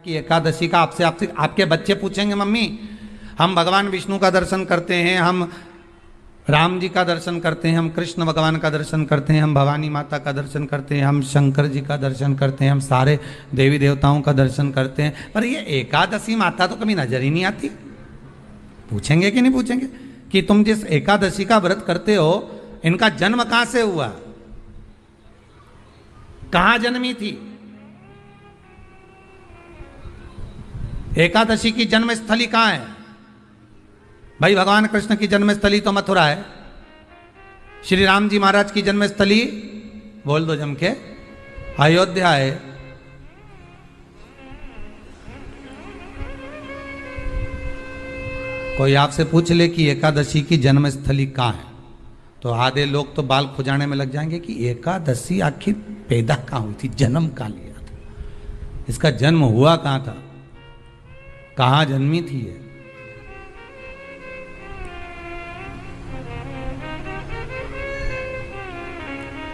कि एकादशी का आपसे आपसे आपके बच्चे पूछेंगे मम्मी हम भगवान विष्णु का दर्शन करते हैं, हम राम जी का दर्शन करते हैं, हम कृष्ण भगवान का दर्शन करते हैं, हम भवानी माता का दर्शन करते हैं, हम शंकर जी का दर्शन करते हैं, हम सारे देवी देवताओं का दर्शन करते हैं, पर ये एकादशी माता तो कभी नजर ही नहीं आती। पूछेंगे कि नहीं पूछेंगे कि तुम जिस एकादशी का व्रत करते हो इनका जन्म कहां से हुआ, कहां जन्मी थी? एकादशी की जन्मस्थली कहां है? भाई भगवान कृष्ण की जन्मस्थली तो मथुरा है, श्री राम जी महाराज की जन्मस्थली बोल दो जम के अयोध्या है। कोई आपसे पूछ ले कि एकादशी की जन्मस्थली कहां है तो आधे लोग तो बाल खुजाने में लग जाएंगे कि एकादशी आखिर पैदा कहां हुई थी, जन्म कहां लिया था, इसका जन्म हुआ कहां था, कहां जन्मी थी ये?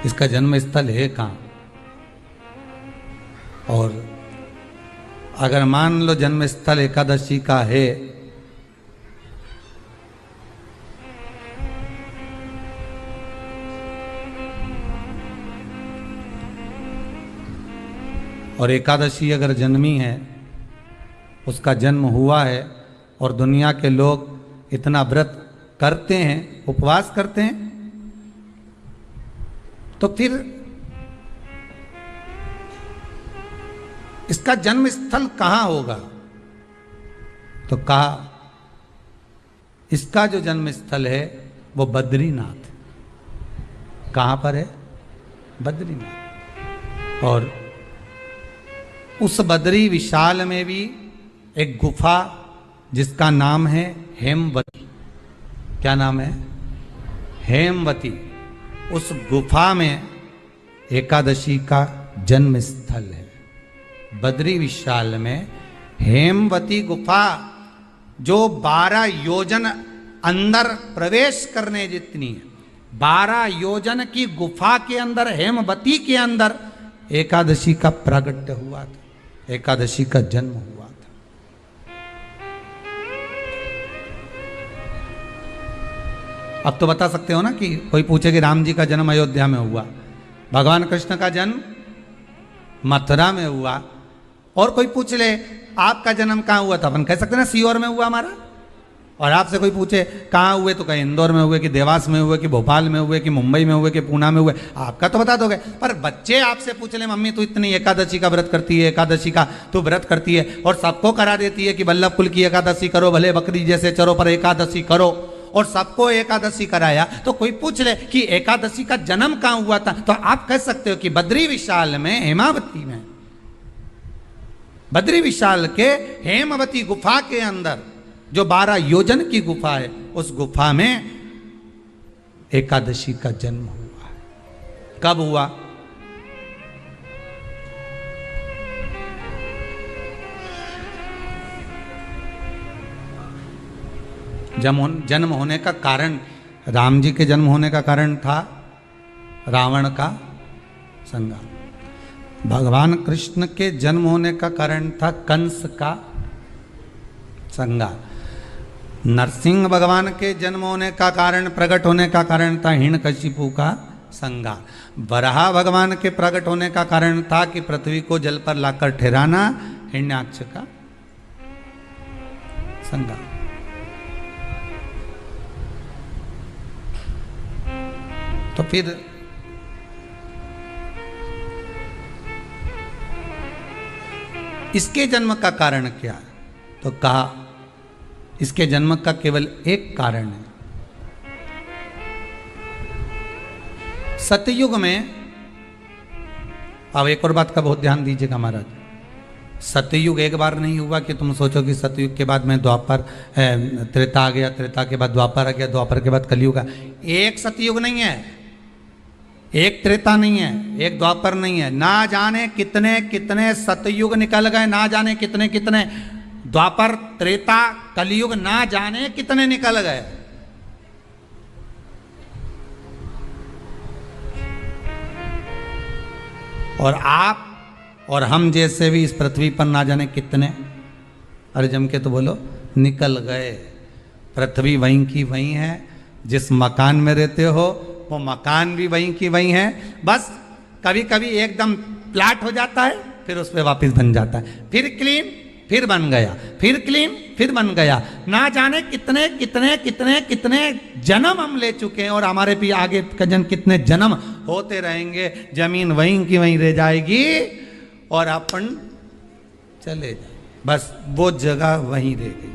इसका जन्म स्थल है कहां? और अगर मान लो जन्म स्थल एकादशी का है और एकादशी अगर जन्मी है, उसका जन्म हुआ है और दुनिया के लोग इतना व्रत करते हैं, उपवास करते हैं, तो फिर इसका जन्म स्थल कहां होगा? तो कहा इसका जो जन्म स्थल है वो बद्रीनाथ। कहां पर है? बद्रीनाथ। और उस बद्री विशाल में भी एक गुफा जिसका नाम है हेमवती। क्या नाम है? हेमवती। उस गुफा में एकादशी का जन्म स्थल है। बद्री विशाल में हेमवती गुफा जो 12 योजन अंदर प्रवेश करने जितनी है, 12 योजन की गुफा के अंदर, हेमवती के अंदर एकादशी का प्रागट्य हुआ था, एकादशी का जन्म हुआ था। अब तो बता सकते हो ना कि कोई पूछे कि राम जी का जन्म अयोध्या में हुआ, भगवान कृष्ण का जन्म मथुरा में हुआ, और कोई पूछ ले आपका जन्म कहाँ हुआ था, अपन कह सकते ना सीहोर में हुआ हमारा। और आपसे कोई पूछे कहाँ हुए तो कहीं इंदौर में हुए, कि देवास में हुए, कि भोपाल में हुए, कि मुंबई में हुए, कि पूना में हुए, आपका तो बता दोगे। पर बच्चे आपसे पूछ ले मम्मी तू इतनी एकादशी का व्रत करती है, एकादशी का तू व्रत करती है और सबको करा देती है कि वल्लभ कुल की एकादशी करो, भले बकरी जैसे चरो पर एकादशी करो, और सबको एकादशी कराया, तो कोई पूछ ले कि एकादशी का जन्म कहाँ हुआ था, तो आप कह सकते हो कि बद्री विशाल में, हेमावती में, बद्री विशाल के हेमवती गुफा के अंदर जो 12 योजन की गुफा है, उस गुफा में एकादशी का जन्म हुआ है। कब हुआ? जन्म होने का कारण, राम जी के जन्म होने का कारण था रावण का संहार। भगवान कृष्ण के जन्म होने का कारण था कंस का संहार। नरसिंह भगवान के जन्म होने का कारण, प्रकट होने का कारण था हिरण्यकशिपु का संहार। वराह भगवान के प्रकट होने का कारण था कि पृथ्वी को जल पर लाकर ठहराना, हिरण्याक्ष का संहार। तो फिर इसके जन्म का कारण क्या है? तो कहा इसके जन्म का केवल एक कारण है। सतयुग में, अब एक और बात का बहुत ध्यान दीजिएगा महाराज, सतयुग एक बार नहीं हुआ कि तुम सोचो कि सतयुग के बाद में द्वापर, त्रेता आ गया, त्रेता के बाद द्वापर आ गया, द्वापर के बाद कलयुग आ। एक सतयुग नहीं है, एक त्रेता नहीं है, एक द्वापर नहीं है, ना जाने कितने कितने सतयुग निकल गए, ना जाने कितने कितने द्वापर, त्रेता, कलयुग, ना जाने कितने निकल गए। और आप और हम जैसे भी इस पृथ्वी पर ना जाने कितने, अरे जम के तो बोलो, निकल गए। पृथ्वी वहीं की वहीं है, जिस मकान में रहते हो वो मकान भी वहीं की वहीं है। बस कभी कभी एकदम प्लाट हो जाता है, फिर उस पर वापस बन जाता है, फिर क्लीन, फिर बन गया, फिर क्लीन, फिर बन गया। ना जाने कितने कितने कितने कितने जन्म हम ले चुके हैं, और हमारे भी आगे का जन्म कितने जन्म होते रहेंगे। जमीन वहीं की वहीं रह जाएगी और अपन चले जाए, बस वो जगह वहीं रह गई।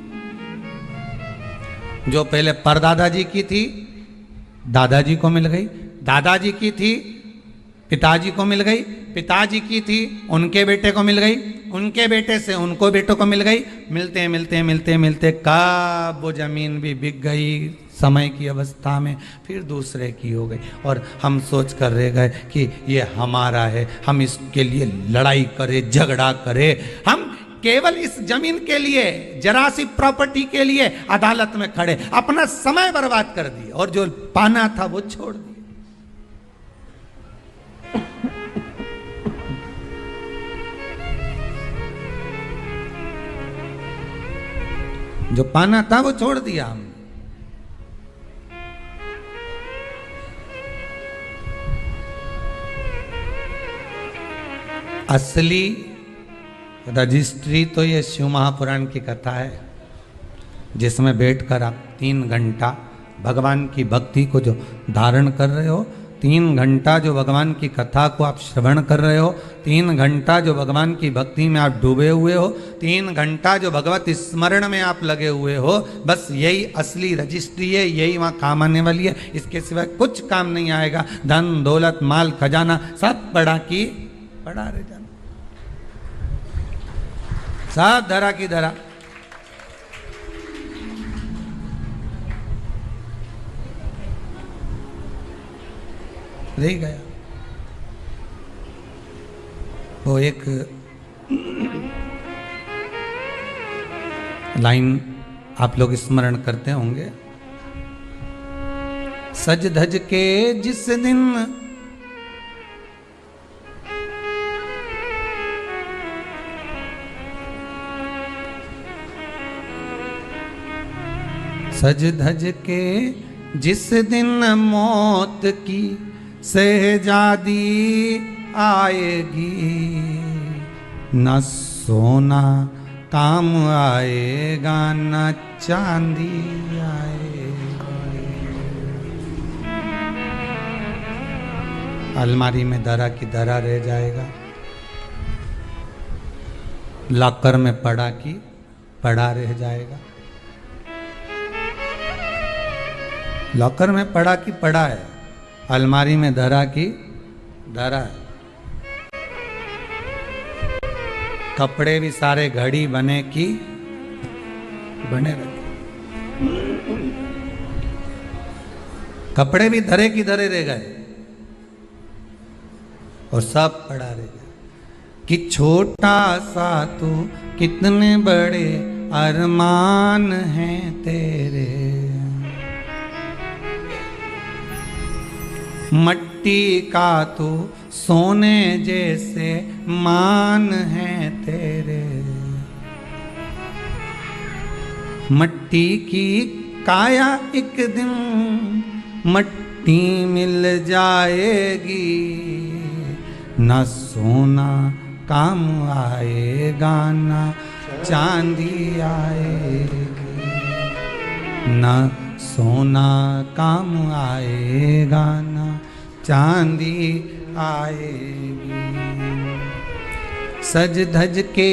जो पहले परदादा जी की थी दादाजी को मिल गई, दादाजी की थी पिताजी को मिल गई, पिताजी की थी उनके बेटे को मिल गई, उनके बेटे से उनको बेटों को मिल गई। मिलते मिलते मिलते मिलते कब वो जमीन भी बिक गई समय की अवस्था में, फिर दूसरे की हो गई। और हम सोच कर रह गए कि ये हमारा है, हम इसके लिए लड़ाई करें, झगड़ा करें। हम केवल इस जमीन के लिए, जरा सी प्रॉपर्टी के लिए अदालत में खड़े, अपना समय बर्बाद कर दिए और जो पाना था वो छोड़ दिया। जो पाना था वो छोड़ दिया हमने। असली रजिस्ट्री तो ये शिव महापुराण की कथा है, जिसमें बैठकर आप 3 घंटा भगवान की भक्ति को जो धारण कर रहे हो, 3 घंटा जो भगवान की कथा को आप श्रवण कर रहे हो, 3 घंटा जो भगवान की भक्ति में आप डूबे हुए हो, 3 घंटा जो भगवत स्मरण में आप लगे हुए हो, बस यही असली रजिस्ट्री है, यही वहाँ काम आने वाली है। इसके सिवाय कुछ काम नहीं आएगा। धन दौलत माल खजाना सब पड़ा की पड़ा रह जाना, सब धरा की धरा। रह गया। वो एक लाइन आप लोग स्मरण करते होंगे, सज धज के जिस दिन सज धज के जिस दिन मौत की शहजादी आएगी, न सोना काम आएगा न चांदी आएगा। अलमारी में धरा की धरा रह जाएगा, लॉकर में पड़ा की पड़ा रह जाएगा। लॉकर में पड़ा की पड़ा है, अलमारी में धरा की धरा है। कपड़े भी सारे घड़ी बने की बने रखे, कपड़े भी धरे की धरे रह गए और सब पड़ा रह गया। कि छोटा सा तू कितने बड़े अरमान हैं तेरे, मट्टी का तो सोने जैसे मान है तेरे। मट्टी की काया एक दिन मट्टी मिल जाएगी, न सोना काम आएगा न चांदी आएगी, न सोना काम आएगा न चांदी आएगी। सज धज के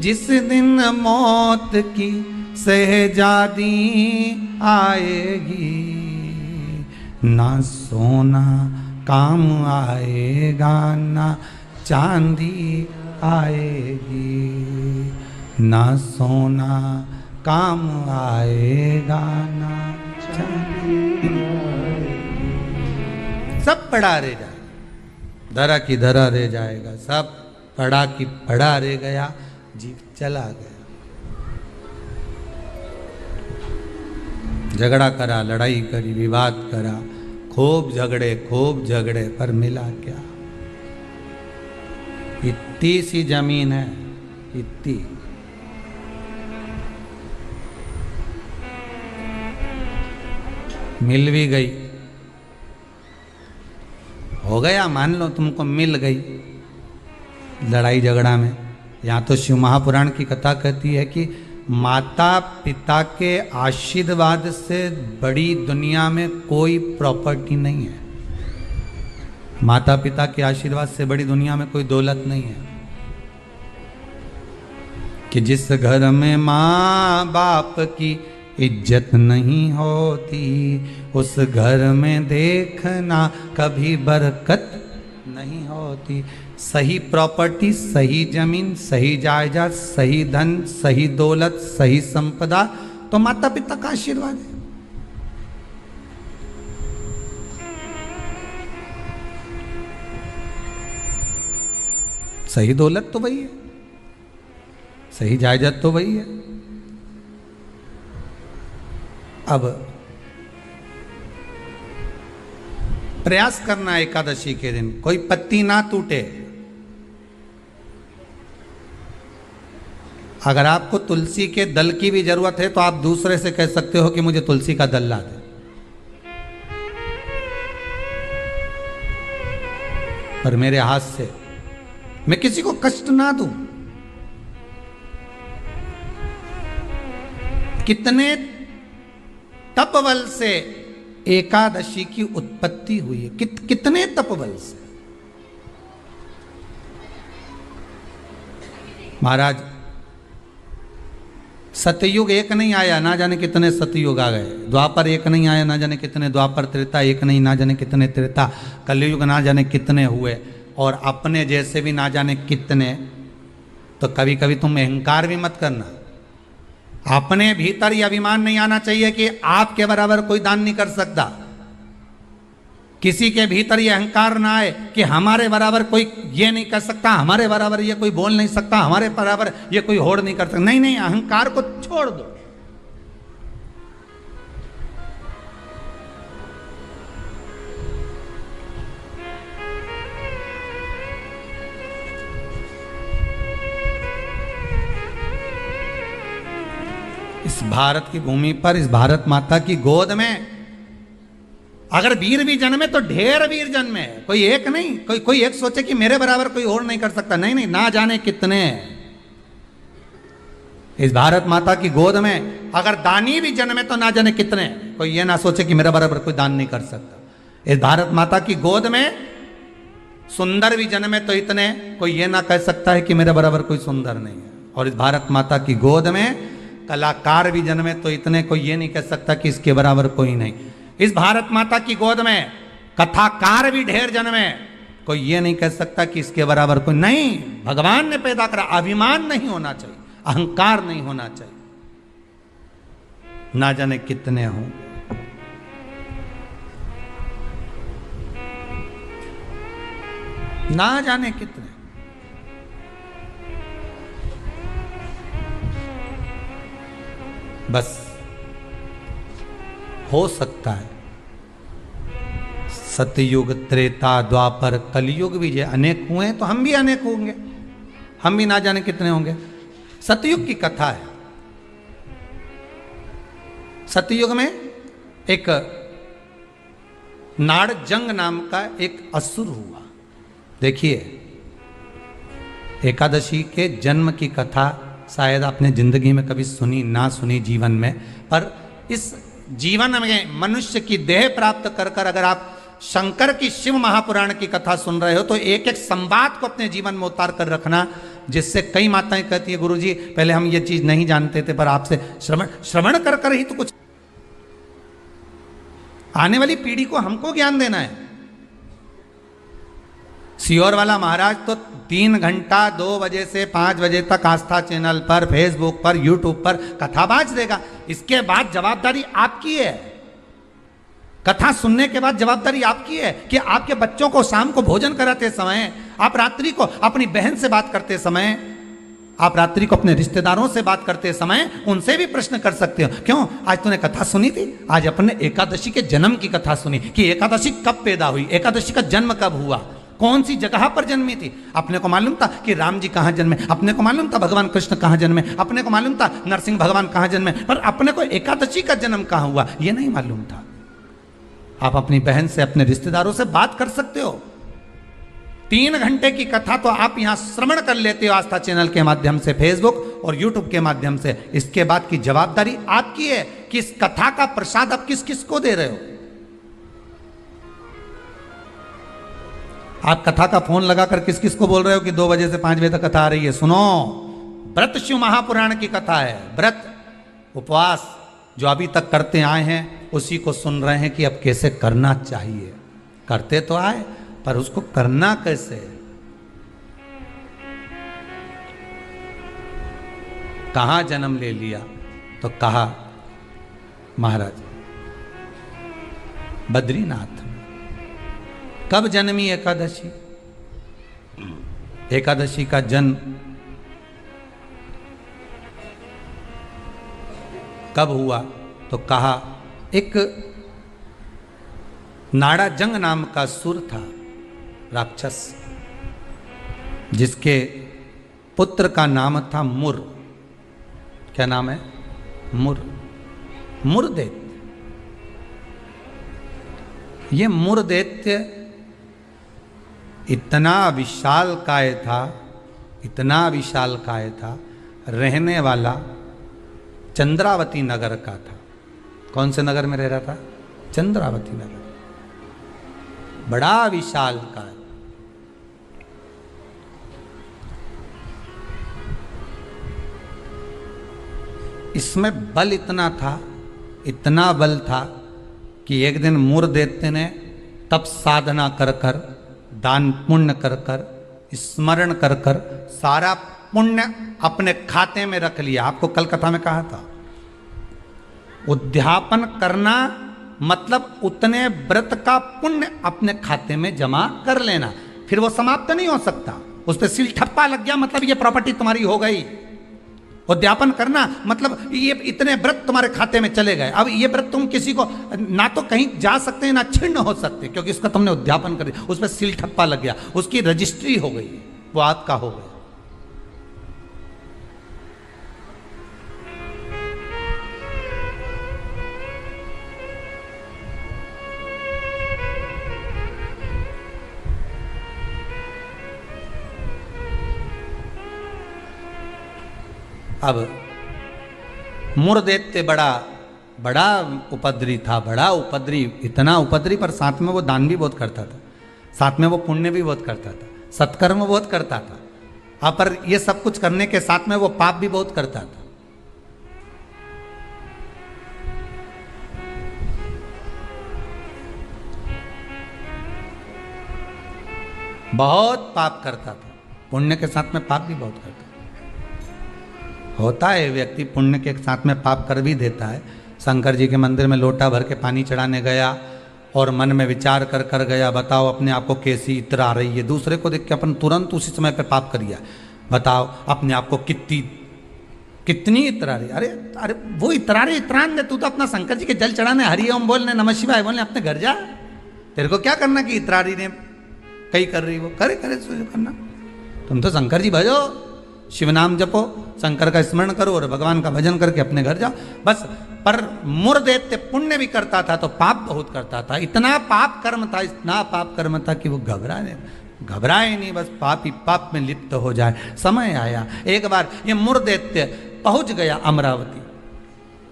जिस दिन मौत की शहजादी आएगी, ना सोना काम आएगा ना चांदी आएगी, ना सोना काम आएगा ना चांदी आएगी। सब पड़ा रह जाएगा, धरा की धरा रह जाएगा, सब पड़ा की पड़ा रह गया, जीव चला गया। झगड़ा करा, लड़ाई करी, विवाद करा, खूब झगड़े पर मिला क्या? इतनी सी जमीन है, इतनी। मिल भी गई, हो गया, मान लो तुमको मिल गई लड़ाई झगड़ा में। यहाँ तो शिव महापुराण की कथा कहती है कि माता पिता के आशीर्वाद से बड़ी दुनिया में कोई प्रॉपर्टी नहीं है। माता पिता के आशीर्वाद से बड़ी दुनिया में कोई दौलत नहीं है। कि जिस घर में माँ बाप की इज्जत नहीं होती, उस घर में देखना कभी बरकत नहीं होती। सही प्रॉपर्टी, सही जमीन, सही जायदाद, सही धन, सही दौलत, सही संपदा तो माता पिता का आशीर्वाद है। सही दौलत तो वही है, सही जायदाद तो वही है। अब प्रयास करना एकादशी के दिन कोई पत्ती ना टूटे। अगर आपको तुलसी के दल की भी जरूरत है तो आप दूसरे से कह सकते हो कि मुझे तुलसी का दल ला दे। पर मेरे हाथ से मैं किसी को कष्ट ना दूं। कितने तपबल से एकादशी की उत्पत्ति हुई है, कितने तपबल से। महाराज सतयुग एक नहीं आया, ना जाने कितने सतयुग आ गए। द्वापर एक नहीं आया, ना जाने कितने द्वापर। त्रेता एक नहीं, ना जाने कितने त्रेता। कलयुग ना जाने कितने हुए, और अपने जैसे भी ना जाने कितने। तो कभी कभी तुम अहंकार भी मत करना। अपने भीतर यह अभिमान नहीं आना चाहिए कि आपके बराबर कोई दान नहीं कर सकता। किसी के भीतर यह अहंकार ना आए कि हमारे बराबर कोई ये नहीं कर सकता, हमारे बराबर ये कोई बोल नहीं सकता, हमारे बराबर ये कोई होड़ नहीं कर सकता। नहीं नहीं, अहंकार को छोड़ दो। इस भारत की भूमि पर, इस भारत माता की गोद में अगर वीर भी जन्मे तो ढेर वीर जन्मे। कोई एक नहीं, कोई एक सोचे कि मेरे बराबर कोई और नहीं कर सकता। नहीं नहीं, ना जाने कितने। इस भारत माता की गोद में अगर दानी भी जन्मे तो ना जाने कितने। कोई ये ना सोचे कि मेरे बराबर कोई दान नहीं कर सकता। इस भारत माता की गोद में सुंदर भी जन्मे तो इतने। कोई ये ना कह सकता है कि मेरे बराबर कोई सुंदर नहीं है। और इस भारत माता की गोद में कलाकार भी जन्मे तो इतने। कोई ये नहीं कह सकता कि इसके बराबर कोई नहीं। इस भारत माता की गोद में कथाकार भी ढेर जन्मे। कोई ये नहीं कह सकता कि इसके बराबर कोई नहीं। भगवान ने पैदा करा। अभिमान नहीं होना चाहिए, अहंकार नहीं होना चाहिए। ना जाने कितने हों। ना जाने कितने। बस हो सकता है सतयुग, त्रेता, द्वापर, कलयुग भी जो अनेक हुए हैं तो हम भी अनेक होंगे। हम भी ना जाने कितने होंगे। सतयुग की कथा है। सतयुग में एक नाड़जंग नाम का एक असुर हुआ। देखिए, एकादशी के जन्म की कथा शायद आपने जिंदगी में कभी सुनी ना सुनी जीवन में, पर इस जीवन में मनुष्य की देह प्राप्त कर कर अगर आप शंकर की शिव महापुराण की कथा सुन रहे हो तो एक एक संवाद को अपने जीवन में उतार कर रखना, जिससे कई माताएं कहती है गुरुजी पहले हम ये चीज नहीं जानते थे, पर आपसे श्रवण कर कर ही तो कुछ आने वाली पीढ़ी को हमको ज्ञान देना है। सियोर वाला महाराज तो 3 घंटा 2 बजे से 5 बजे तक आस्था चैनल पर, फेसबुक पर, यूट्यूब पर कथा बाज देगा। इसके बाद जवाबदारी आपकी है। कथा सुनने के बाद जवाबदारी आपकी है कि आपके बच्चों को शाम को भोजन कराते समय, आप रात्रि को अपनी बहन से बात करते समय, आप रात्रि को अपने रिश्तेदारों से बात करते समय उनसे भी प्रश्न कर सकते हो। क्यों आज तूने कथा सुनी थी? आज अपने एकादशी के जन्म की कथा सुनी कि एकादशी कब पैदा हुई, एकादशी का जन्म कब हुआ। कौन सी जगह पर जन्मी थी? अपने को मालूम था कि राम जी कहाँ जन्मे, अपने को मालूम था भगवान कृष्ण कहाँ जन्मे, अपने को मालूम था नरसिंह भगवान कहाँ जन्मे, पर अपने को एकादशी का जन्म कहाँ हुआ ये नहीं मालूम था। आप अपनी बहन से, अपने रिश्तेदारों से बात कर सकते हो। 3 घंटे की कथा तो आप यहां श्रवण कर लेते हो आस्था चैनल के माध्यम से, फेसबुक और यूट्यूब के माध्यम से। इसके बाद की जवाबदारी आपकी है कि इस कथा का प्रसाद आप किस किस को दे रहे हो। आप कथा का फोन लगाकर किस किस को बोल रहे हो कि 2 बजे से 5 बजे तक कथा आ रही है? सुनो, व्रत शिव महापुराण की कथा है। व्रत, उपवास जो अभी तक करते आए हैं उसी को सुन रहे हैं कि अब कैसे करना चाहिए। करते तो आए पर उसको करना कैसे? कहां जन्म ले लिया? तो कहा महाराज बद्रीनाथ। कब जन्मी एकादशी? एकादशी का जन्म कब हुआ? तो कहा एक नाड़ाजंग नाम का सुर था, राक्षस, जिसके पुत्र का नाम था मुर। क्या नाम है? मुर। मुरदैत्य। ये मुरदैत्य इतना विशालकाय था, इतना विशालकाय था, रहने वाला चंद्रावती नगर का था। कौन से नगर में रह रहा था? चंद्रावती नगर। बड़ा विशालकाय। इसमें बल इतना था, इतना बल था कि एक दिन मुरदैत्य ने तप साधना कर कर, दान पुण्य कर कर, स्मरण कर कर सारा पुण्य अपने खाते में रख लिया। आपको कल कथा में कहा था, उद्यापन करना मतलब उतने व्रत का पुण्य अपने खाते में जमा कर लेना, फिर वो समाप्त नहीं हो सकता। उस पर सील ठप्पा लग गया मतलब ये प्रॉपर्टी तुम्हारी हो गई। उद्यापन करना मतलब ये इतने व्रत तुम्हारे खाते में चले गए। अब ये व्रत तुम किसी को ना तो कहीं जा सकते हैं ना छिन्न हो सकते, क्योंकि इसका तुमने उद्यापन कर दिया, उस पर सील ठप्पा लग गया, उसकी रजिस्ट्री हो गई, वो आपका हो गया। अब मुरदैत्य बड़ा उपद्री था, बड़ा उपद्री, इतना उपद्री, पर साथ में वो दान भी बहुत करता था, साथ में वो पुण्य भी बहुत करता था, सत्कर्म बहुत करता था। हाँ, पर ये सब कुछ करने के साथ में वो पाप भी बहुत करता था। बहुत पाप करता था, पुण्य के साथ में पाप भी बहुत करता था। होता है व्यक्ति पुण्य के साथ में पाप कर भी देता है। शंकर जी के मंदिर में लोटा भर के पानी चढ़ाने गया और मन में विचार कर कर गया, बताओ अपने आप को कैसी इतर आ रही है। दूसरे को देख के अपन तुरंत उसी समय पे पाप कर लिया। बताओ अपने आप को कितनी इतर आ रही। अरे अरे वो इतरारे इतरान दे, तू तो अपना शंकर जी के जल चढ़ाने, हरि ओम बोलने, नमः शिवाय बोलने अपने घर जा। तेरे को क्या करना कि इतरारी ने कई कर रही, वो करे करना। तुम तो शंकर जी भजो, शिव नाम जपो, शंकर का स्मरण करो और भगवान का भजन करके अपने घर जाओ बस। पर मुरदैत्य पुण्य भी करता था तो पाप बहुत करता था। इतना पाप कर्म था, इतना पाप कर्म था कि वो घबराए नहीं, बस पाप ही पाप में लिप्त हो जाए। समय आया, एक बार ये मुरदैत्य पहुंच गया अमरावती,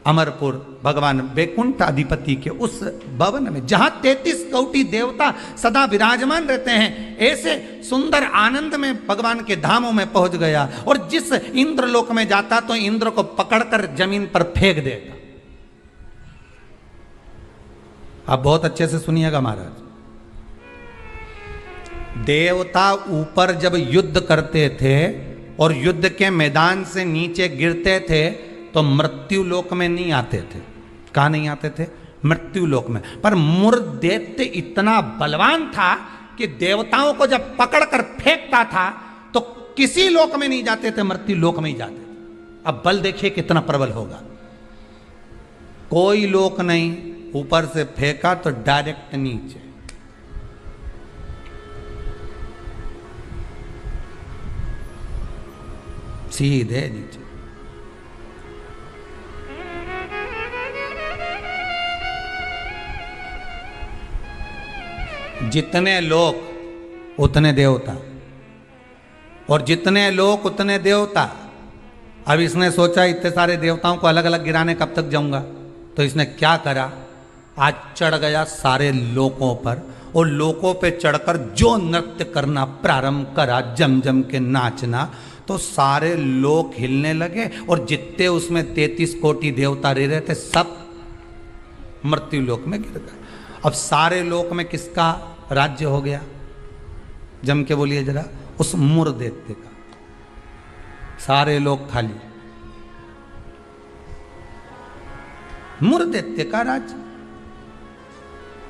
अमरपुर, भगवान वैकुंठ अधिपति के उस भवन में जहां 33 कोटि देवता सदा विराजमान रहते हैं। ऐसे सुंदर आनंद में भगवान के धामों में पहुंच गया और जिस इंद्रलोक में जाता तो इंद्र को पकड़कर जमीन पर फेंक देता। आप बहुत अच्छे से सुनिएगा महाराज। देवता ऊपर जब युद्ध करते थे और युद्ध के मैदान से नीचे गिरते थे तो मृत्यु लोक में नहीं आते थे। कहाँ नहीं आते थे? मृत्यु लोक में। पर मुरदैत्य इतना बलवान था कि देवताओं को जब पकड़कर फेंकता था तो किसी लोक में नहीं जाते थे, मृत्यु लोक में ही जाते थे। अब बल देखिए कितना प्रबल होगा। कोई लोक नहीं, ऊपर से फेंका तो डायरेक्ट नीचे। सीधे नीचे। जितने लोक उतने देवता, और जितने लोक उतने देवता। अब इसने सोचा इतने सारे देवताओं को अलग अलग गिराने कब तक जाऊंगा, तो इसने क्या करा, आज चढ़ गया सारे लोकों पर, और लोकों पे चढ़कर जो नृत्य करना प्रारंभ करा, जम जम के नाचना, तो सारे लोक हिलने लगे, और जितने उसमें 33 कोटि देवता रह रहे थे सब मृत्यु लोक में गिर गए। अब सारे लोक में किसका राज्य हो गया, जम के बोलिए जरा, उस मुर दैत्य का। सारे लोग खाली, मुर दैत्य का राज्य।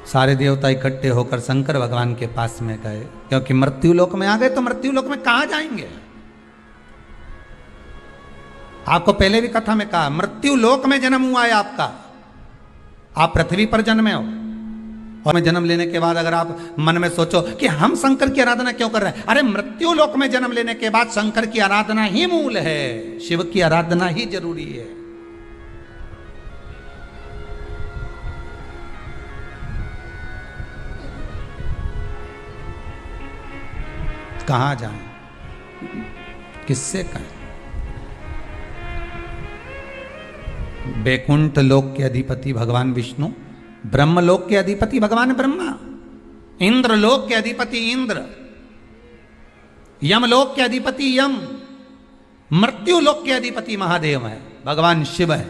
सारे देवता इकट्ठे होकर शंकर भगवान के पास में गए, क्योंकि मृत्यु लोक में आ गए, तो मृत्यु लोक में कहां जाएंगे। आपको पहले भी कथा में कहा, मृत्यु लोक में जन्म हुआ है आपका, आप पृथ्वी पर जन्मे हो। और में जन्म लेने के बाद अगर आप मन में सोचो कि हम शंकर की आराधना क्यों कर रहे हैं, अरे मृत्यु लोक में जन्म लेने के बाद शंकर की आराधना ही मूल है, शिव की आराधना ही जरूरी है। कहां जाएं, किससे कहें। बैकुंठ लोक के अधिपति भगवान विष्णु, ब्रह्मलोक के अधिपति भगवान ब्रह्मा, इंद्रलोक के अधिपति इंद्र, यमलोक के अधिपति यम, मृत्यु लोक के अधिपति महादेव है, भगवान शिव है।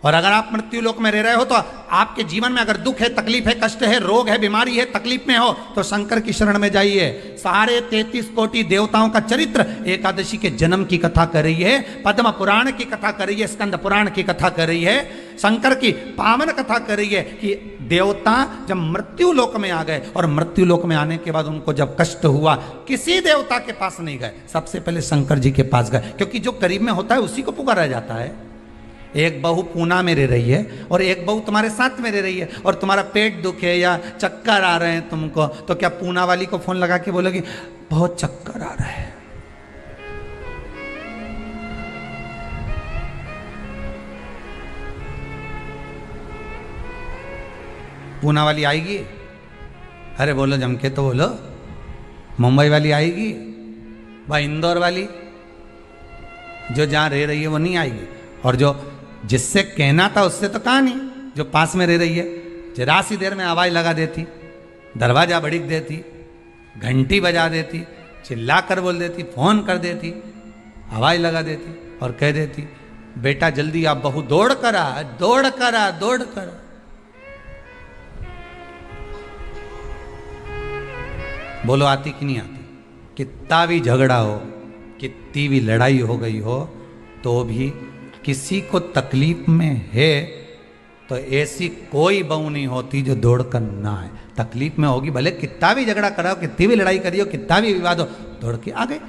और अगर आप मृत्यु लोक में रह रहे हो, तो आपके जीवन में अगर दुख है, तकलीफ है, कष्ट है, रोग है, बीमारी है, तकलीफ में हो, तो शंकर की शरण में जाइए। सारे 33 कोटि देवताओं का चरित्र, एकादशी के जन्म की कथा कर रही है, पद्म पुराण की कथा कर रही है, स्कंद पुराण की कथा कर रही है, शंकर की पावन कथा कर रही है कि देवता जब मृत्यु लोक में आ गए, और मृत्यु लोक में आने के बाद उनको जब कष्ट हुआ, किसी देवता के पास नहीं गए, सबसे पहले शंकर जी के पास गए, क्योंकि जो करीब में होता है उसी को पुकारा जाता है। एक बहू पूना में रह रही है, और एक बहू तुम्हारे साथ में रह रही है, और तुम्हारा पेट दुखे या चक्कर आ रहे हैं तुमको, तो क्या पूना वाली को फोन लगा के बोलोगी बहुत चक्कर आ रहा है। पूना वाली आएगी, अरे बोलो जम के तो बोलो। मुंबई वाली आएगी, भाई इंदौर वाली जो जहां रह रही है वो नहीं आएगी, और जो जिससे कहना था उससे तो कहा नहीं, जो पास में रह रही है, जरा सी देर में आवाज लगा देती, दरवाजा बड़ीक देती, घंटी बजा देती, चिल्ला कर बोल देती, फोन कर देती, आवाज लगा देती और कह देती बेटा जल्दी आप बहू दौड़ कर आ, दौड़ कर आ, दौड़ कर आ। बोलो आती कि नहीं आती। कितना भी झगड़ा हो, कितनी भी लड़ाई हो गई हो, तो भी किसी को तकलीफ में है तो ऐसी कोई बहू नहीं होती जो दौड़ कर ना आए। तकलीफ में होगी, भले कितना भी झगड़ा कराओ, कितनी भी लड़ाई करियो, कितना भी विवाद हो, दौड़ के आ गए।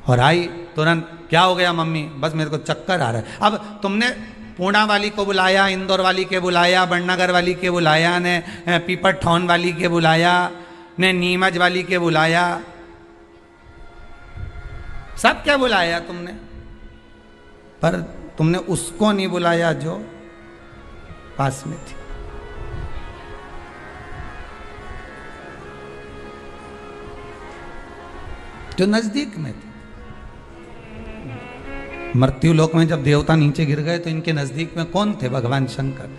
और आई तुरंत, क्या हो गया मम्मी, बस मेरे को चक्कर आ रहा है। अब तुमने पूना वाली को बुलाया, इंदौर वाली के बुलाया, बड़नगर वाली के बुलाया, ने पीपर ठौन वाली के बुलाया, ने नीमच वाली के बुलाया, सब क्या बुलाया तुमने, पर तुमने उसको नहीं बुलाया जो पास में थी। जो नजदीक में थी। मृत्यु लोक में जब देवता नीचे गिर गए तो इनके नजदीक में कौन थे, भगवान शंकर।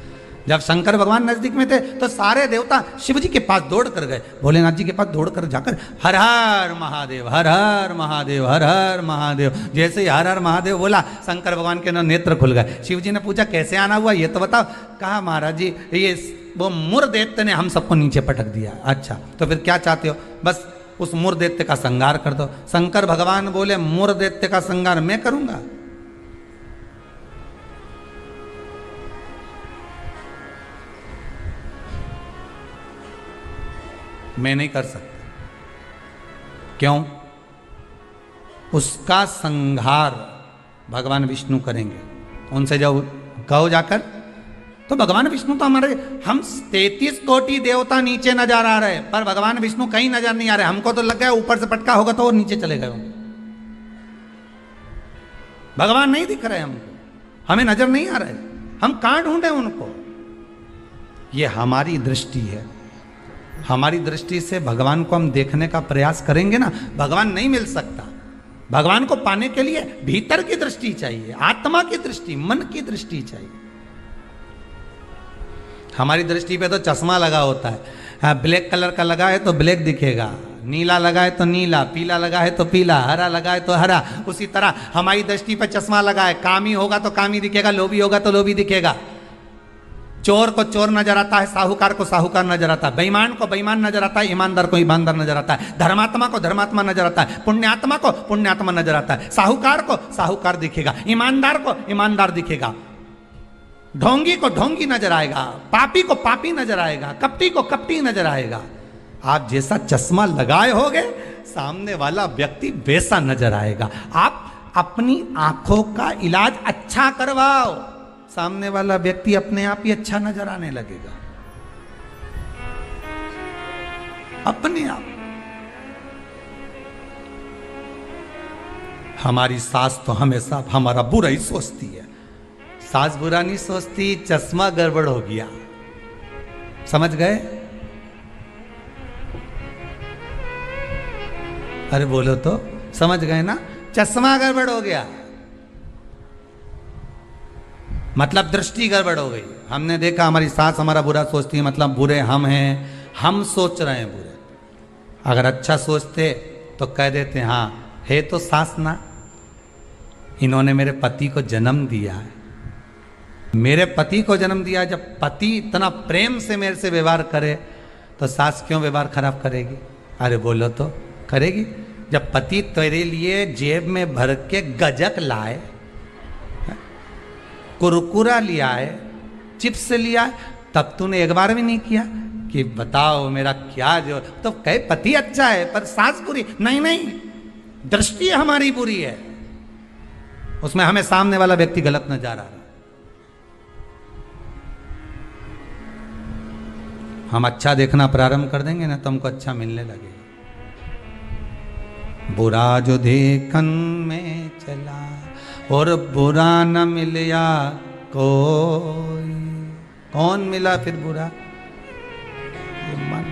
जब शंकर भगवान नजदीक में थे तो सारे देवता शिव जी के पास दौड़ कर गए, भोलेनाथ जी के पास दौड़ कर जाकर हर हर महादेव, हर हर महादेव, हर हर महादेव। जैसे ही हर हर महादेव बोला, शंकर भगवान के नेत्र खुल गए। शिव जी ने पूछा कैसे आना हुआ ये तो बताओ। कहा महाराज जी ये वो मुर दैत्य ने हम सबको नीचे पटक दिया। अच्छा तो फिर क्या चाहते हो, बस उस मुर दैत्य का संहार कर दो। शंकर भगवान बोले मुर दैत्य का संहार मैं करूंगा। मैं नहीं कर सकता। क्यों? उसका संहार भगवान विष्णु करेंगे। उनसे जब कहो जाकर, तो भगवान विष्णु तो हमारे, हम 33 कोटि देवता नीचे नजर आ रहे, पर भगवान विष्णु कहीं नजर नहीं आ रहे। हमको तो लग गया ऊपर से पटका होगा तो वो नीचे चले गए होंगे। भगवान नहीं दिख रहे हमको, हमें नजर नहीं आ रहे, हम कहां ढूंढे उनको? ये हमारी दृष्टि है। हमारी दृष्टि से भगवान को हम देखने का प्रयास करेंगे ना, भगवान नहीं मिल सकता। भगवान को पाने के लिए भीतर की दृष्टि चाहिए, आत्मा की दृष्टि, मन की दृष्टि चाहिए। हमारी दृष्टि पे तो चश्मा लगा होता है, हाँ, ब्लैक कलर का लगा है तो ब्लैक दिखेगा, नीला लगा है तो नीला, पीला लगा है तो पीला, हरा लगा है तो हरा। उसी तरह हमारी दृष्टि पे चश्मा लगा है, कामी होगा तो कामी दिखेगा, लोभी होगा तो लोभी दिखेगा। चोर को चोर नजर आता है, साहूकार को साहूकार नजर आता है, बेईमान को बेईमान नजर आता है, ईमानदार को ईमानदार नजर आता है, धर्मात्मा को धर्मात्मा नजर आता है, पुण्यात्मा को पुण्यात्मा नजर आता है। साहूकार को साहूकार दिखेगा, ईमानदार को ईमानदार दिखेगा, ढोंगी को ढोंगी नजर आएगा, पापी को पापी नजर आएगा, कपटी को कपटी नजर आएगा। आप जैसा चश्मा लगाए होगे, सामने वाला व्यक्ति वैसा नजर आएगा। आप अपनी आंखों का इलाज अच्छा करवाओ, सामने वाला व्यक्ति अपने आप ही अच्छा नजर आने लगेगा, अपने आप। हमारी सास तो हमेशा हमारा बुरा ही सोचती है। सास बुरा नहीं सोचती, चश्मा गड़बड़ हो गया, समझ गए? अरे बोलो तो, समझ गए ना? चश्मा गड़बड़ हो गया मतलब दृष्टि गड़बड़ हो गई। हमने देखा हमारी सास हमारा बुरा सोचती है, मतलब बुरे हम हैं, हम सोच रहे हैं बुरे। अगर अच्छा सोचते तो कह देते हाँ है तो सास ना, इन्होंने मेरे पति को जन्म दिया है, मेरे पति को जन्म दिया। जब पति इतना प्रेम से मेरे से व्यवहार करे तो सास क्यों व्यवहार खराब करेगी? अरे बोलो तो, करेगी। जब पति तेरे लिए जेब में भर के गजक लाए, कुरकुरा लिया है, चिप्स लिया है, तब तूने एक बार भी नहीं किया कि बताओ मेरा क्या जो, तो कहे पति अच्छा है पर सास बुरी। नहीं नहीं, दृष्टि हमारी बुरी है, उसमें हमें सामने वाला व्यक्ति गलत नजर आ रहा है। हम अच्छा देखना प्रारंभ कर देंगे ना तो हमको अच्छा मिलने लगेगा। बुरा जो देखन में चला और बुरा न मिलया कोई, कौन मिला फिर बुरा? ये मन।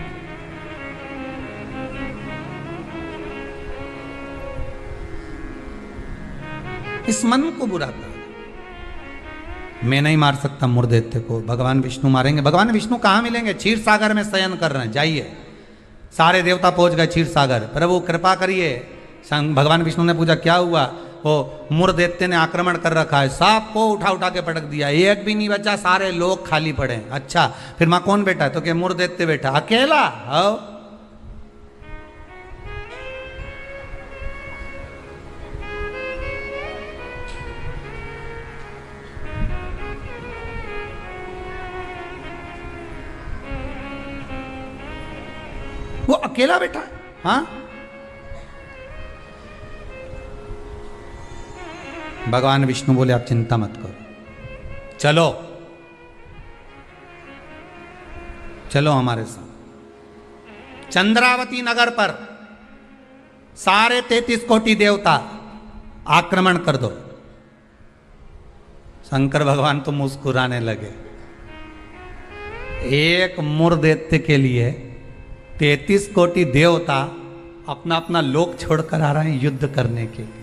इस मन को बुरा कर। मैं नहीं मार सकता मुर्देत्य को, भगवान विष्णु मारेंगे। भगवान विष्णु कहाँ मिलेंगे? क्षीर सागर में शयन कर रहे हैं, जाइए। सारे देवता पहुंच गए क्षीर सागर, प्रभु कृपा करिए। भगवान विष्णु ने पूछा क्या हुआ? वो मुर्देत्य ने आक्रमण कर रखा है, सांप को उठा उठा के पटक दिया, एक भी नहीं बचा, सारे लोग खाली पड़े। अच्छा फिर मां कौन बैठा है? तो क्या मुर्देत्य बैठा अकेला? आओ वो अकेला बैठा है। हाँ, भगवान विष्णु बोले आप चिंता मत करो, चलो चलो हमारे साथ। चंद्रावती नगर पर सारे 33 कोटि देवता आक्रमण कर दो। शंकर भगवान तो मुस्कुराने लगे। एक मुर्दैत्य के लिए 33 कोटि देवता अपना अपना लोक छोड़कर आ रहे हैं युद्ध करने के लिए।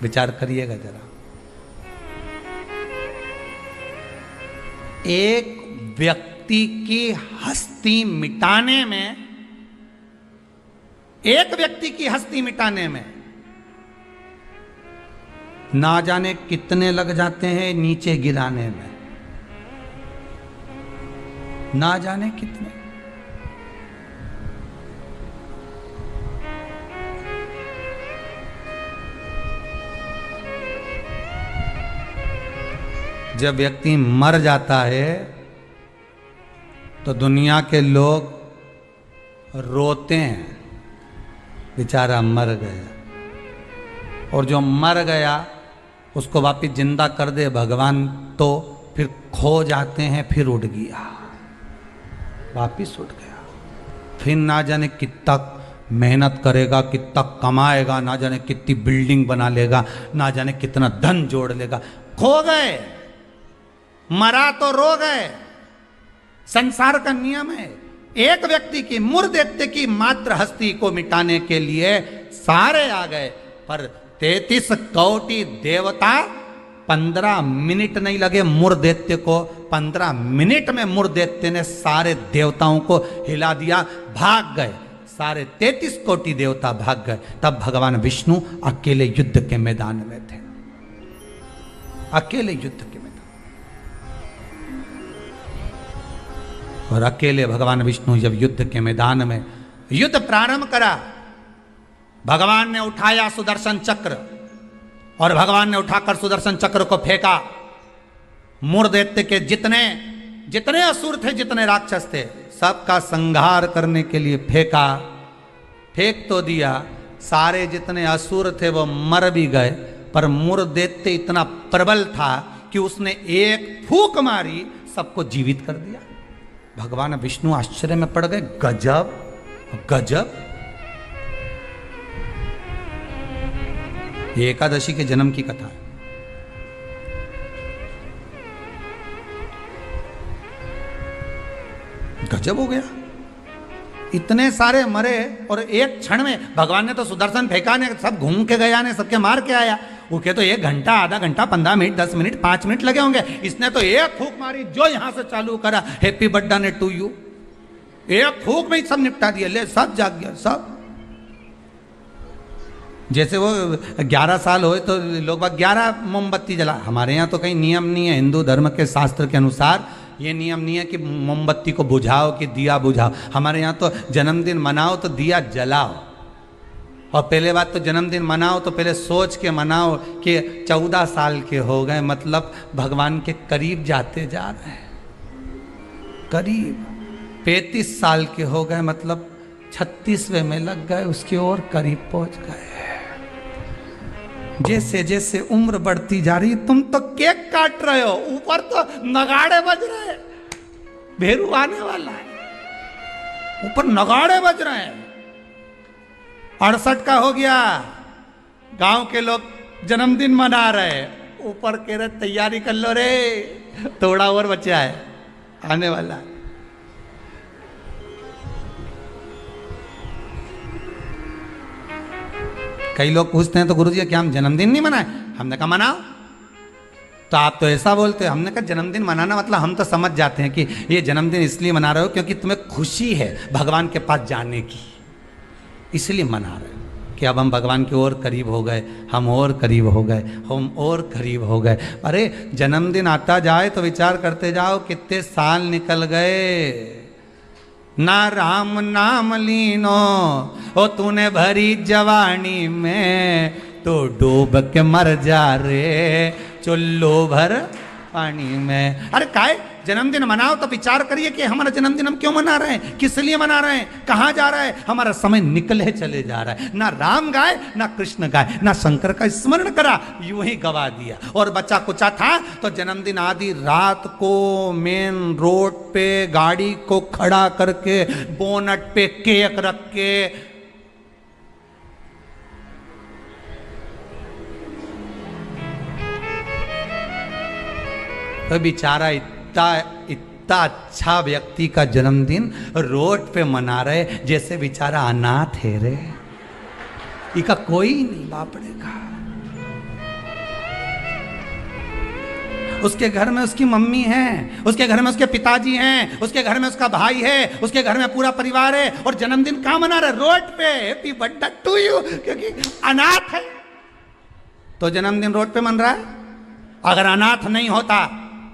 विचार करिएगा जरा। एक व्यक्ति की हस्ती मिटाने में, एक व्यक्ति की हस्ती मिटाने में ना जाने कितने लग जाते हैं नीचे गिराने में, ना जाने कितने। जब व्यक्ति मर जाता है तो दुनिया के लोग रोते हैं, बेचारा मर गया। और जो मर गया उसको वापिस जिंदा कर दे भगवान तो फिर खो जाते हैं, फिर उड़ गया, वापिस उड़ गया। फिर ना जाने कितना मेहनत करेगा, कितना कमाएगा, ना जाने कितनी बिल्डिंग बना लेगा, ना जाने कितना धन जोड़ लेगा, खो गए। मरा तो रो गए। संसार का नियम है, एक व्यक्ति की मूर्धदेत्य की मात्र हस्ती को मिटाने के लिए सारे आ गए, पर 33 कोटि देवता 15 मिनट नहीं लगे मूर्धदेत्य को। 15 मिनट में मूर्धदेत्य ने सारे देवताओं को हिला दिया, भाग गए। सारे 33 कोटि देवता भाग गए। तब भगवान विष्णु अकेले युद्ध के मैदान में थे, अकेले युद्ध के मैदान। और अकेले भगवान विष्णु जब युद्ध के मैदान में युद्ध प्रारंभ करा, भगवान ने उठाया सुदर्शन चक्र और भगवान ने उठाकर सुदर्शन चक्र को फेंका। मूर्धदेत्य के जितने जितने असुर थे, जितने राक्षस थे, सबका संहार करने के लिए फेंका। फेंक तो दिया, सारे जितने असुर थे वो मर भी गए, पर मूर्धदेत्य इतना प्रबल था कि उसने एक फूंक मारी, सबको जीवित कर दिया। भगवान विष्णु आश्चर्य में पड़ गए, गजब गजब। ये एकादशी के जन्म की कथा है। गजब हो गया, इतने सारे मरे और एक क्षण में भगवान ने तो सुदर्शन फेंका ने, सब घूम के गया ने, सबके मार के आया। उनके तो 1 घंटा, आधा घंटा, 15 मिनट, 10 मिनट, 5 मिनट लगे होंगे। इसने तो एक फूंक मारी, जो यहां से चालू करा, हैप्पी बर्थडे टू यू, एक फूंक में ही सब निपटा दिया। ले, सब जाग गया, सब। जैसे वो 11 साल होए तो लोग 11 मोमबत्ती जला। हमारे यहाँ तो कहीं नियम नहीं है, हिंदू धर्म के शास्त्र के अनुसार ये नियम नहीं है कि मोमबत्ती को बुझाओ कि दिया बुझाओ। हमारे यहाँ तो जन्मदिन मनाओ तो दिया जलाओ। और पहले बात तो जन्मदिन मनाओ तो पहले सोच के मनाओ कि 14 साल के हो गए, मतलब भगवान के करीब जाते जा रहे हैं। करीब 35 साल के हो गए, मतलब 36वें में लग गए, उसकी ओर करीब पहुंच गए। जैसे जैसे उम्र बढ़ती जा रही, तुम तो केक काट रहे हो, ऊपर तो नगाड़े बज रहे हैं, भेरू आने वाला है, ऊपर नगाड़े बज रहे हैं। 68 का हो गया, गांव के लोग जन्मदिन मना रहे, ऊपर कह रहे तैयारी कर लो रे, थोड़ा और बचा है, आने वाला है। कई लोग पूछते हैं तो गुरुजी क्या हम जन्मदिन नहीं मनाए? हमने कहा मनाओ। तो आप तो ऐसा बोलते हो। हमने कहा जन्मदिन मनाना मतलब हम तो समझ जाते हैं कि ये जन्मदिन इसलिए मना रहे हो क्योंकि तुम्हें खुशी है भगवान के पास जाने की, इसलिए मना रहे हो कि अब हम भगवान के और करीब हो गए, हम और करीब हो गए, हम और करीब हो गए। अरे जन्मदिन आता जाए तो विचार करते जाओ कितने साल निकल गए। ना राम नाम लीनो ओ तूने भरी जवानी में, तो डूब के मर जा रे चुल्लू भर पानी में। अरे काय जन्मदिन मनाओ तो विचार करिए कि हमारा जन्मदिन हम क्यों मना रहे हैं, किस लिए मना रहे हैं, कहाँ जा रहा है, हमारा समय निकले चले जा रहा है। ना राम गाए, ना कृष्ण गाए, ना शंकर का स्मरण करा, यूं ही गवा दिया। और बच्चा कुचा था तो जन्मदिन आदि रात को मेन रोड पे गाड़ी को खड़ा करके बोनट पे केक रख के तो बेचारा इतना अच्छा व्यक्ति का जन्मदिन रोड पे मना रहे जैसे बेचारा अनाथ है रे, इका कोई नहीं बापड़े का। उसके घर में उसकी मम्मी है, उसके घर में उसके पिताजी हैं, उसके घर में उसका भाई है, उसके घर में पूरा परिवार है, और जन्मदिन कहाँ मना रहे? रोड पे। हैप्पी बर्थडे टू यू, क्योंकि अनाथ है तो जन्मदिन रोड पे मन रहा है। अगर अनाथ नहीं होता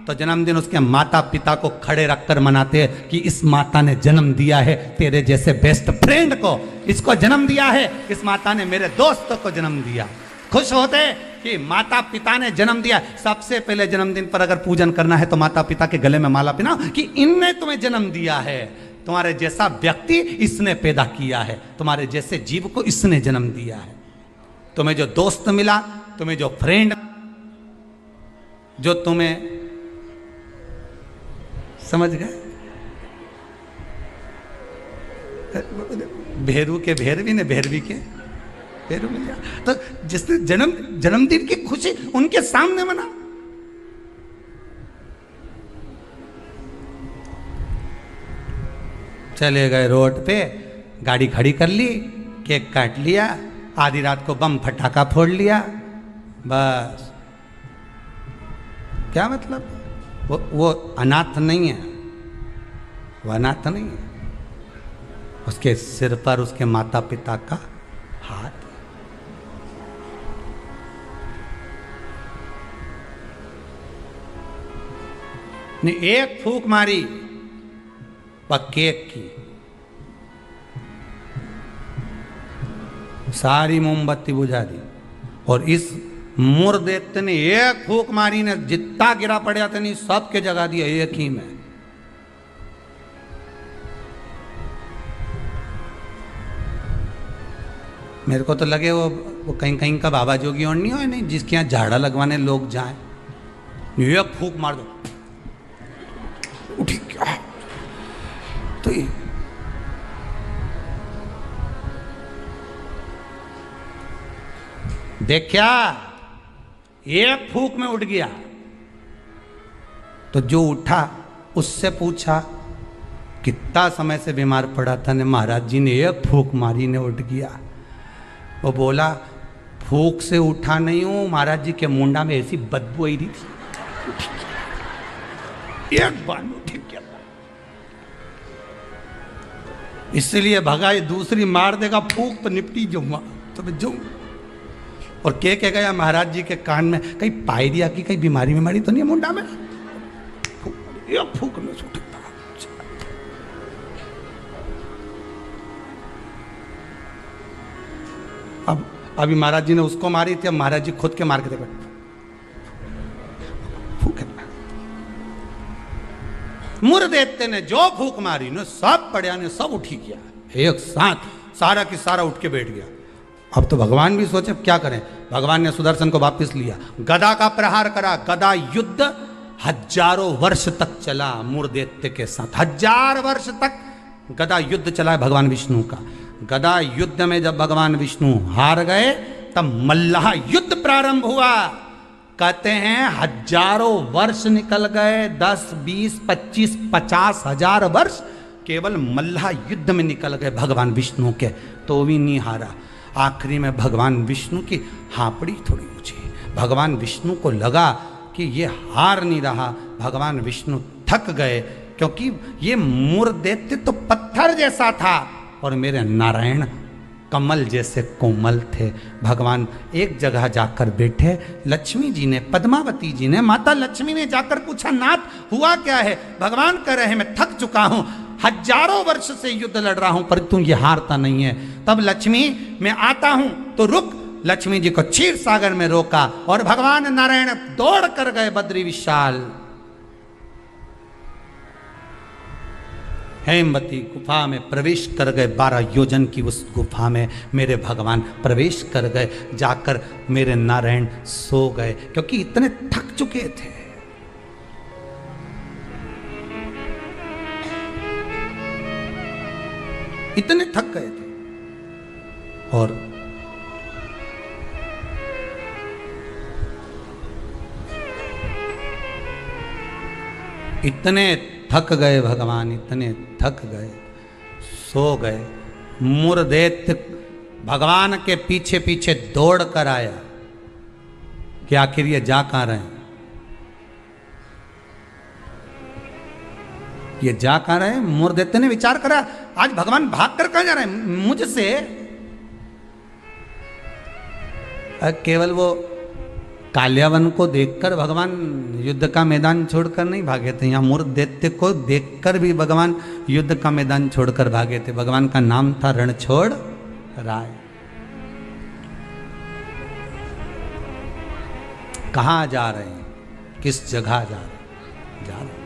तो जन्मदिन उसके माता पिता को खड़े रखकर मनाते कि इस माता ने जन्म दिया है तेरे जैसे बेस्ट फ्रेंड को, इसको जन्म दिया है, इस माता ने मेरे दोस्तों को जन्म दिया। खुश होते कि माता पिता ने जन्म दिया। सबसे पहले जन्मदिन पर अगर पूजन करना है तो माता पिता के गले में माला पहनाओ कि इनने तुम्हें जन्म दिया है, तुम्हारे जैसा व्यक्ति इसने पैदा किया है, तुम्हारे जैसे जीव को इसने जन्म दिया है। तुम्हें जो दोस्त मिला, तुम्हें जो फ्रेंड, जो तुम्हें, समझ गए? भेरू के भेरवी ने भेरवी के भेरू मिल गया। तो जिसने जन्मदिन की खुशी उनके सामने मना। चले गए रोड पे, गाड़ी खड़ी कर ली, केक काट लिया, आधी रात को बम फटाका फोड़ लिया, बस। क्या मतलब? वो अनाथ नहीं है, वो अनाथ नहीं है। उसके सिर पर उसके माता पिता का हाथ। ने एक फूंक मारी केक की, सारी मोमबत्ती बुझा दी। और इस मुर्देत्य ने एक फूंक मारी ने जितना गिरा पड़ा था नहीं सबके जगा दिया एक ही में। मेरे को तो लगे वो कहीं कहीं का बाबा जोगी और नहीं हो, नहीं जिसके यहाँ झाड़ा लगवाने लोग जाएं, एक फूंक मार दो उठी क्या। तो ये देखा, एक फूंक में उठ गया। तो जो उठा उससे पूछा कितना समय से बीमार पड़ा था ने, महाराज जी ने एक फूंक मारी ने उठ गया। वो बोला फूंक से उठा नहीं हूं, महाराज जी के मुंडा में ऐसी बदबू आई रही थी, एक बार उठ गया। इसलिए भगा, ये दूसरी मार देगा फूंक तो निपटी जाऊंगा, तो मैं जाऊं। और कह गया महाराज जी के कान में, कहीं पायरिया की कहीं बीमारी बीमारी तो नहीं है मुंडा में, एक फूंक में उठ। अब अभी महाराज जी ने उसको मारी थी, अब महाराज जी खुद के मार के देखो, फूक। मुर्देत्य ने जो फूक मारी ने सब पड़िया ने सब उठी गया एक साथ, सारा की सारा उठ के बैठ गया। अब तो भगवान भी सोचे क्या करें। भगवान ने सुदर्शन को वापस लिया, गदा का प्रहार करा। गदा युद्ध हजारों वर्ष तक चला मुर्देत्य के साथ, 1000 वर्ष तक गदा युद्ध चला है भगवान विष्णु का। गदा युद्ध में जब भगवान विष्णु हार गए तब मल्लाह युद्ध प्रारंभ हुआ। कहते हैं हजारों वर्ष निकल गए, 10, 20, 25, 50 हजार वर्ष केवल मल्लाह युद्ध में निकल गए भगवान विष्णु के, तो भी नहीं हारा। आखिरी में भगवान विष्णु की हापड़ी थोड़ी ऊंची। भगवान विष्णु को लगा कि ये हार नहीं रहा। भगवान विष्णु थक गए, क्योंकि ये मुर्देत्य तो पत्थर जैसा था और मेरे नारायण कमल जैसे कोमल थे। भगवान एक जगह जाकर बैठे। लक्ष्मी जी ने, पद्मावती जी ने, माता लक्ष्मी ने जाकर पूछा, नाथ हुआ क्या है? भगवान कह रहे हैं मैं थक चुका हूं, हजारों वर्ष से युद्ध लड़ रहा हूं पर तू ये हारता नहीं है। तब लक्ष्मी मैं आता हूं तो रुक। लक्ष्मी जी को क्षीर सागर में रोका और भगवान नारायण दौड़ कर गए बद्री विशाल हेमवती गुफा में प्रवेश कर गए। 12 योजन की उस गुफा में मेरे भगवान प्रवेश कर गए। जाकर मेरे नारायण सो गए, क्योंकि इतने थक चुके थे। इतने थक गए थे। और इतने थक गए भगवान, इतने थक गए, सो गए। मुर्देत्य भगवान के पीछे पीछे दौड़ कर आया कि आखिर ये जा कहां रहे हैं, ये जा कहां रहे हैं। मुर्देत्य ने विचार करा, आज भगवान भाग कर कहां जा रहे हैं मुझसे। केवल वो काल्यावन को देखकर भगवान युद्ध का मैदान छोड़कर नहीं भागे थे, यहाँ मुर्देत्य को देखकर भी भगवान युद्ध का मैदान छोड़कर भागे थे। भगवान का नाम था रणछोड़ राय। कहाँ जा रहे हैं, किस जगह जा रहे हैं?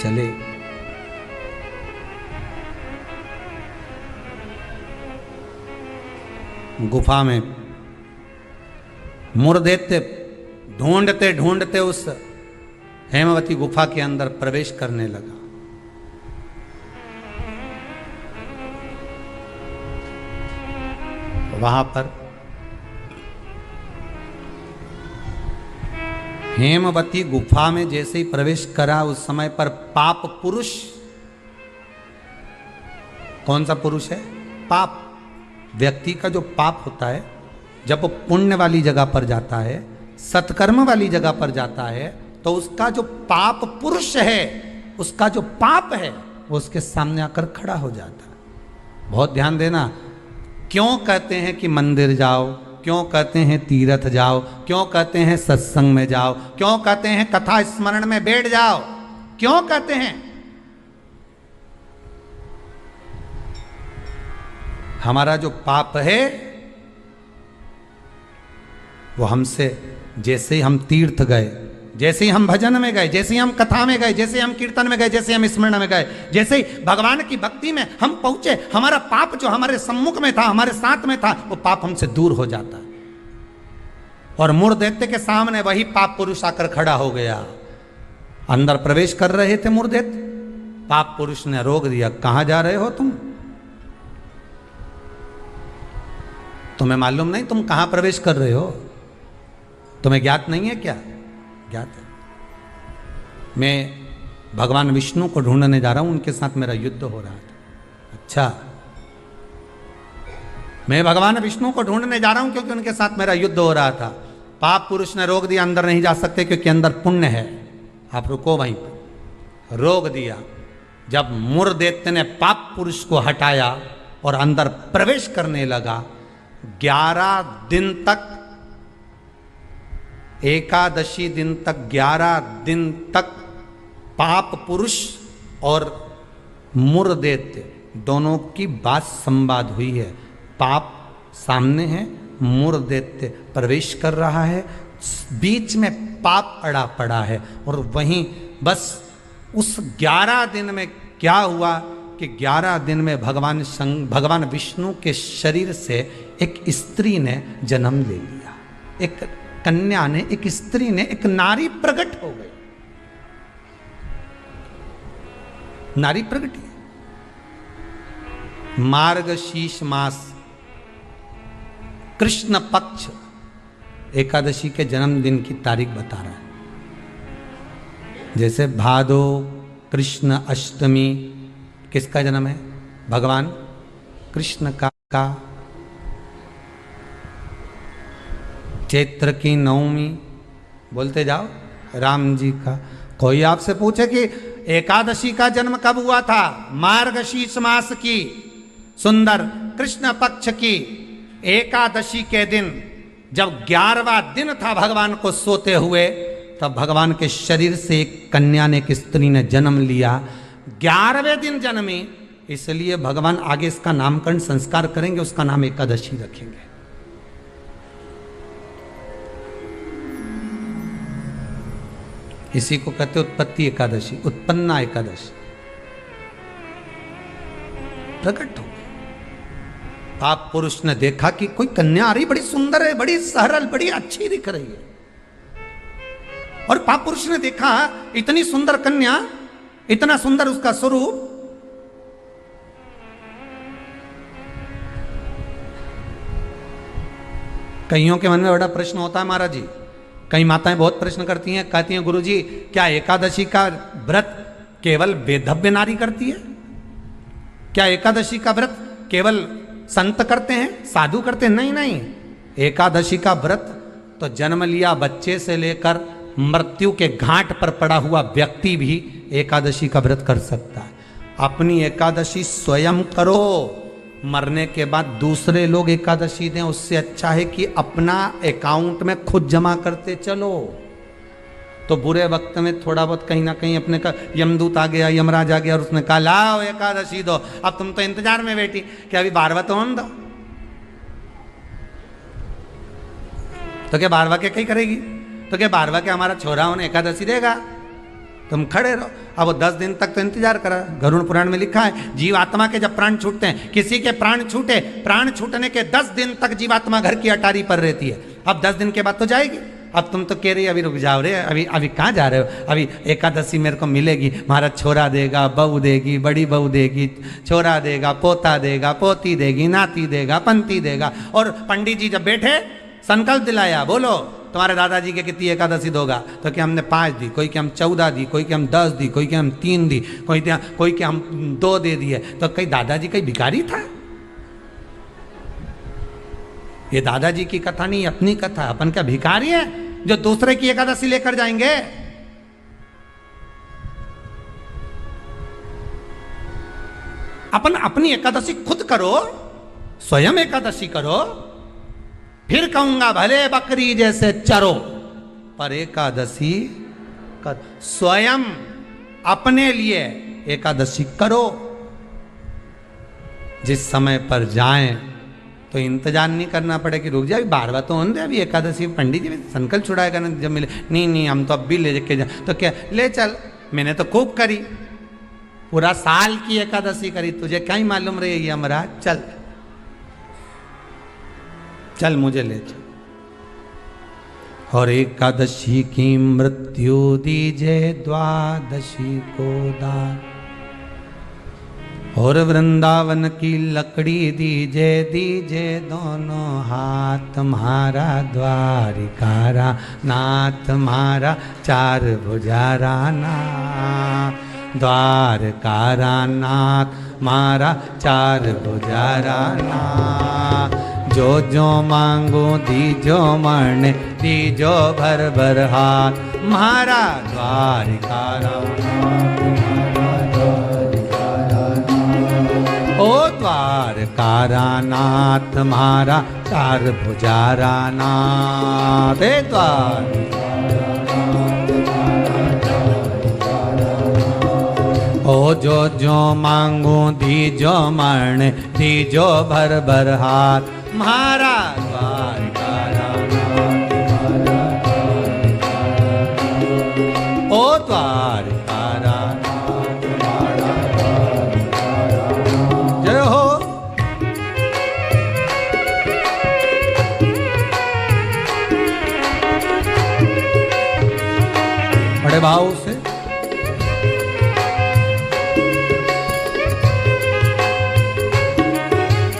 चले। गुफा में मुर्देत्य ढूंढते ढूंढते उस हेमवती गुफा के अंदर प्रवेश करने लगा। वहां पर हेमवती गुफा में जैसे ही प्रवेश करा, उस समय पर पाप पुरुष, कौन सा पुरुष है? पाप। व्यक्ति का जो पाप होता है, जब वो पुण्य वाली जगह पर जाता है, सत्कर्म वाली जगह पर जाता है, तो उसका जो पाप पुरुष है, उसका जो पाप है, वो उसके सामने आकर खड़ा हो जाता है। बहुत ध्यान देना। क्यों कहते हैं कि मंदिर जाओ, क्यों कहते हैं तीर्थ जाओ, क्यों कहते हैं सत्संग में जाओ, क्यों कहते हैं कथा स्मरण में बैठ जाओ, क्यों कहते हैं? हमारा जो पाप है वो हमसे, जैसे ही हम तीर्थ गए, जैसे ही हम भजन में गए, जैसे ही हम कथा में गए, जैसे ही हम कीर्तन में गए, जैसे ही हम स्मरण में गए, जैसे ही भगवान की भक्ति में हम पहुंचे, हमारा पाप जो हमारे सम्मुख में था, हमारे साथ में था, वो पाप हमसे दूर हो जाता है। और मूढ़ दैत्य के सामने वही पाप पुरुष आकर खड़ा हो गया। अंदर प्रवेश कर रहे थे मूढ़ दैत्य, पाप पुरुष ने रोक दिया। कहां जा रहे हो तुम? तुम्हें मालूम नहीं तुम कहां प्रवेश कर रहे हो? तुम्हें ज्ञात नहीं है क्या? ज्ञात है। मैं भगवान विष्णु को ढूंढने जा रहा हूं, उनके साथ मेरा युद्ध हो रहा था। अच्छा, मैं भगवान विष्णु को ढूंढने जा रहा हूं क्योंकि उनके साथ मेरा युद्ध हो रहा था। पाप पुरुष ने रोक दिया, अंदर नहीं जा सकते क्योंकि अंदर पुण्य है, आप रुको वहीं पर। रोक दिया। जब मूढ़ दैत्य ने पाप पुरुष को हटाया और अंदर प्रवेश करने लगा, 11 दिन तक, एकादशी दिन तक, 11 दिन तक पाप पुरुष और मूढ़ दैत्य दोनों की बात संवाद हुई है। पाप सामने है, मूढ़ दैत्य प्रवेश कर रहा है, बीच में पाप अड़ा पड़ा है। और वहीं बस उस 11 दिन में क्या हुआ कि 11 दिन में भगवान विष्णु के शरीर से एक स्त्री ने जन्म ले लिया। एक कन्या ने, एक स्त्री ने, एक नारी प्रकट हो गई। नारी प्रकट है। मार्गशीर्ष मास कृष्ण पक्ष एकादशी के जन्मदिन की तारीख बता रहा है। जैसे भादो कृष्ण अष्टमी किसका जन्म है? भगवान कृष्ण का। चैत्र की नवमी बोलते जाओ, राम जी का। कोई आपसे पूछे कि एकादशी का जन्म कब हुआ था? मार्गशीर्ष मास की सुंदर कृष्ण पक्ष की एकादशी के दिन, जब 11वां दिन था भगवान को सोते हुए, तब भगवान के शरीर से एक कन्या ने, एक स्त्री ने जन्म लिया। 11वें दिन जन्मी, इसलिए भगवान आगे इसका नामकरण संस्कार करेंगे, उसका नाम एकादशी रखेंगे। इसी को कहते उत्पत्ति एकादशी, उत्पन्ना एकादशी। प्रकट हो गए। पाप पुरुष ने देखा कि कोई कन्या आ रही, बड़ी सुंदर है, बड़ी सरल, बड़ी अच्छी दिख रही है। और पाप पुरुष ने देखा इतनी सुंदर कन्या, इतना सुंदर उसका स्वरूप। कईयों के मन में बड़ा प्रश्न होता है महाराज जी, कई माताएं बहुत प्रश्न करती हैं, कहती हैं गुरुजी क्या एकादशी का व्रत केवल वेधव्य नारी करती है? क्या एकादशी का व्रत केवल संत करते हैं, साधु करते हैं? नहीं नहीं, एकादशी का व्रत तो जन्म लिया बच्चे से लेकर मृत्यु के घाट पर पड़ा हुआ व्यक्ति भी एकादशी का व्रत कर सकता है। अपनी एकादशी स्वयं करो, मरने के बाद दूसरे लोग एकादशी दें, उससे अच्छा है कि अपना अकाउंट में खुद जमा करते चलो। तो बुरे वक्त में थोड़ा बहुत कहीं ना कहीं अपने का यमदूत आ गया, यमराज आ गया और उसने कहा लाओ एकादशी दो। अब तुम तो इंतजार में बैठी कि अभी 12वां तो होने दो। तो क्या 12वां के कहीं करेगी? तो क्या 12वां के हमारा छोरा होने एकादशी देगा? तुम खड़े रहो। अब वो 10 दिन तक तो इंतजार करा। गरुड़ पुराण में लिखा है, जीवात्मा के जब प्राण छूटते हैं, किसी के प्राण छूटे, प्राण छूटने के 10 दिन तक जीवात्मा घर की अटारी पर रहती है। अब 10 दिन के बाद तो जाएगी। अब तुम तो कह रही अभी रुक जाओ रे, अभी अभी कहाँ जा रहे हो, अभी एकादशी मेरे को मिलेगी, महाराज छोरा देगा, बहू देगी, बड़ी बहू देगी, छोरा देगा, पोता देगा, पोती देगी, नाती देगा, पंती देगा। और पंडित जी जब बैठे संकल्प दिलाया, बोलो तुम्हारे दादाजी के कितनी एकादशी दोगा, तो क्या हमने 5 दी, कोई के हम 14 दी, कोई के हम 10 दी, कोई के हम 3 दी, कोई के हम 2 दे दिए। तो कहीं दादाजी कहीं भिखारी था? ये दादाजी की कथा नहीं, अपनी कथा। अपन क्या भिखारी है जो दूसरे की एकादशी लेकर जाएंगे? अपन अपनी एकादशी खुद करो, स्वयं एकादशी करो, फिर कहूंगा भले बकरी जैसे चरो, पर एकादशी कर, स्वयं अपने लिए एकादशी करो। जिस समय पर जाएं तो इंतजार नहीं करना पड़े कि रुक जाए, बार बार तो होने दे, अभी एकादशी पंडित जी संकल्प छुड़ाएगा ना जब मिले, नहीं हम तो अब भी ले के जाए, तो क्या ले चल, मैंने तो खूब करी, पूरा साल की एकादशी करी, तुझे क्या ही मालूम रही है महाराज, चल चल मुझे ले चल। और एकादशी की मृत्यु दीजे द्वादशी को दान, और वृंदावन की लकड़ी दीजे दीजे दोनों हाथ, मारा द्वारिकारा नाथ, मारा 4 भुजारा नाथ, द्वारकारा नाथ मारा 4 भुजारा नाथ। जो जो मांगो दीजो मरने, दीजो भर भर हाथ, मारा द्वारिकारा ओ द्वारकारा नाथ, मारा 4 भुजारा नाथ, द्वार ओ जो जो मांगो दीजो मरने, दीजो भर भर हाथ, मारा द्वारकारा ओ द्वारकारा जय हो। बड़े भाव से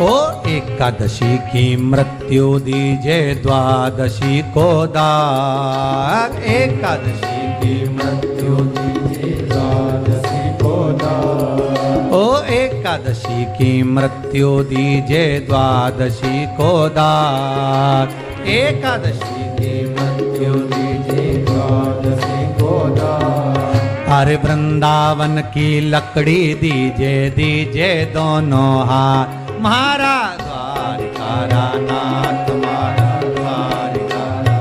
ओ एकादशी की मृत्यु दीजे द्वादशी को दान, एकादशी की मृत्यु दीजे द्वादशी को दान, ओ एकादशी की मृत्यु दीजे द्वादशी को दान, एकादशी की मृत्यु दीजे द्वादशी को दान। अरे वृंदावन की लकड़ी दीजे दीजे दोनों हाथ, मारा द्वारिकारा नाथ, मारा द्वारिकारा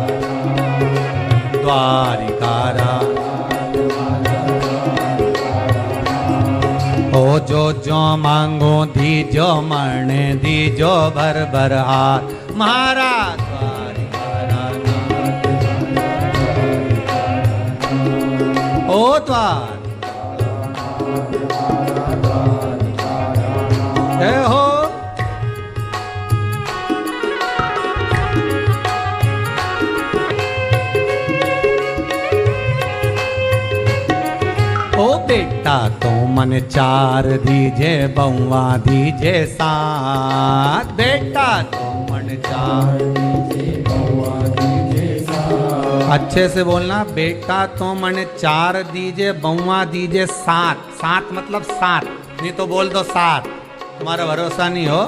द्वारिकारा ओ जो जो मांगो दीजो मरने, दीजो भर भर हाथ, मारा द्वारिकारा नाथ, ओ द्वार जय हो। ओ बेटा तो मन 4 दीजे, बउआ दीजे 7, बेटा तो मन 4 दीजे, बउआ दीजे 7। अच्छे से बोलना, बेटा तो मन 4 दीजे, बउआ दीजे 7, 7 मतलब 7, नहीं तो बोल दो 7, तुम्हारा भरोसा नहीं हो।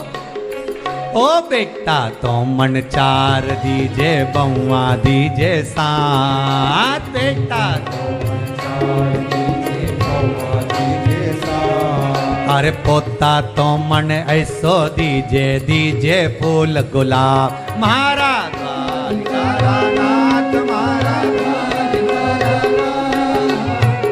ओ बेटा तो मन 4 दीजे, बउआ दीजे 7, बेटा तो मन 4 दीजे, बउआ दीजे 7। अरे पोता तो मन ऐसो दीजे, दीजे फूल गुलाब, मारा द्वारिकारा नाथ, मारा द्वारिकारा नाथ,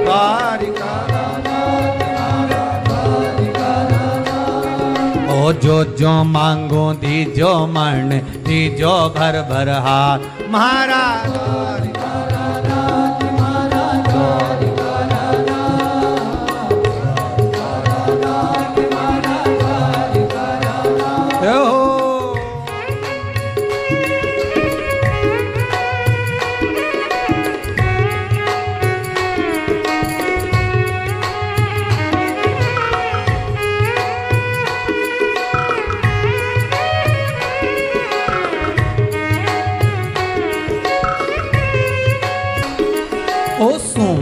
द्वारिकारा नाथ, मारा द्वारिकारा नाथ। ओ जो जो मांगो दीजो मरने, दीजो भर भर हाथ, मारा द्वारिकारा नाथ, मारा द्वारिकारा नाथ, द्वारिकारा नाथ, मारा द्वारिकारा नाथ।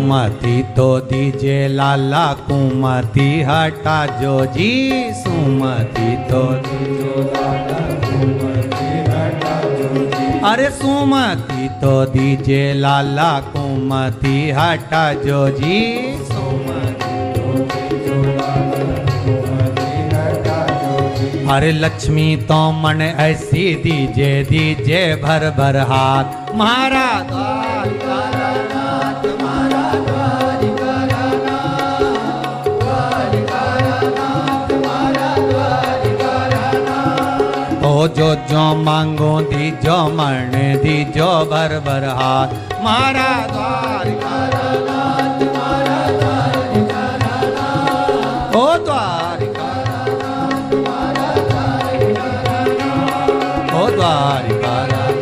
सुमति तो दीजे लाला कुमति हटा जो जी, सुमति तो दीजो लाला कुमति हटा जो जी। अरे सुमति तो दीजे लाला कुमति हटा जो जी, सुमति तो दीजो लाला कुमति हटा जो जी। अरे लक्ष्मी तो मन ऐसी दीजे दीजे भर भर हाथ, मारा द्वारिकानाथ, मारा द्वारिकानाथ, द्वारिकानाथ, मारा द्वारिकानाथ। ओ जो मांगो दीजो मन दीजो भर भर हाथ, मारा द्वारिकानाथ, मारा द्वारिकानाथ। ओ द्वारिकानाथ, मारा द्वारिकानाथ, ओ द्वारिकानाथ।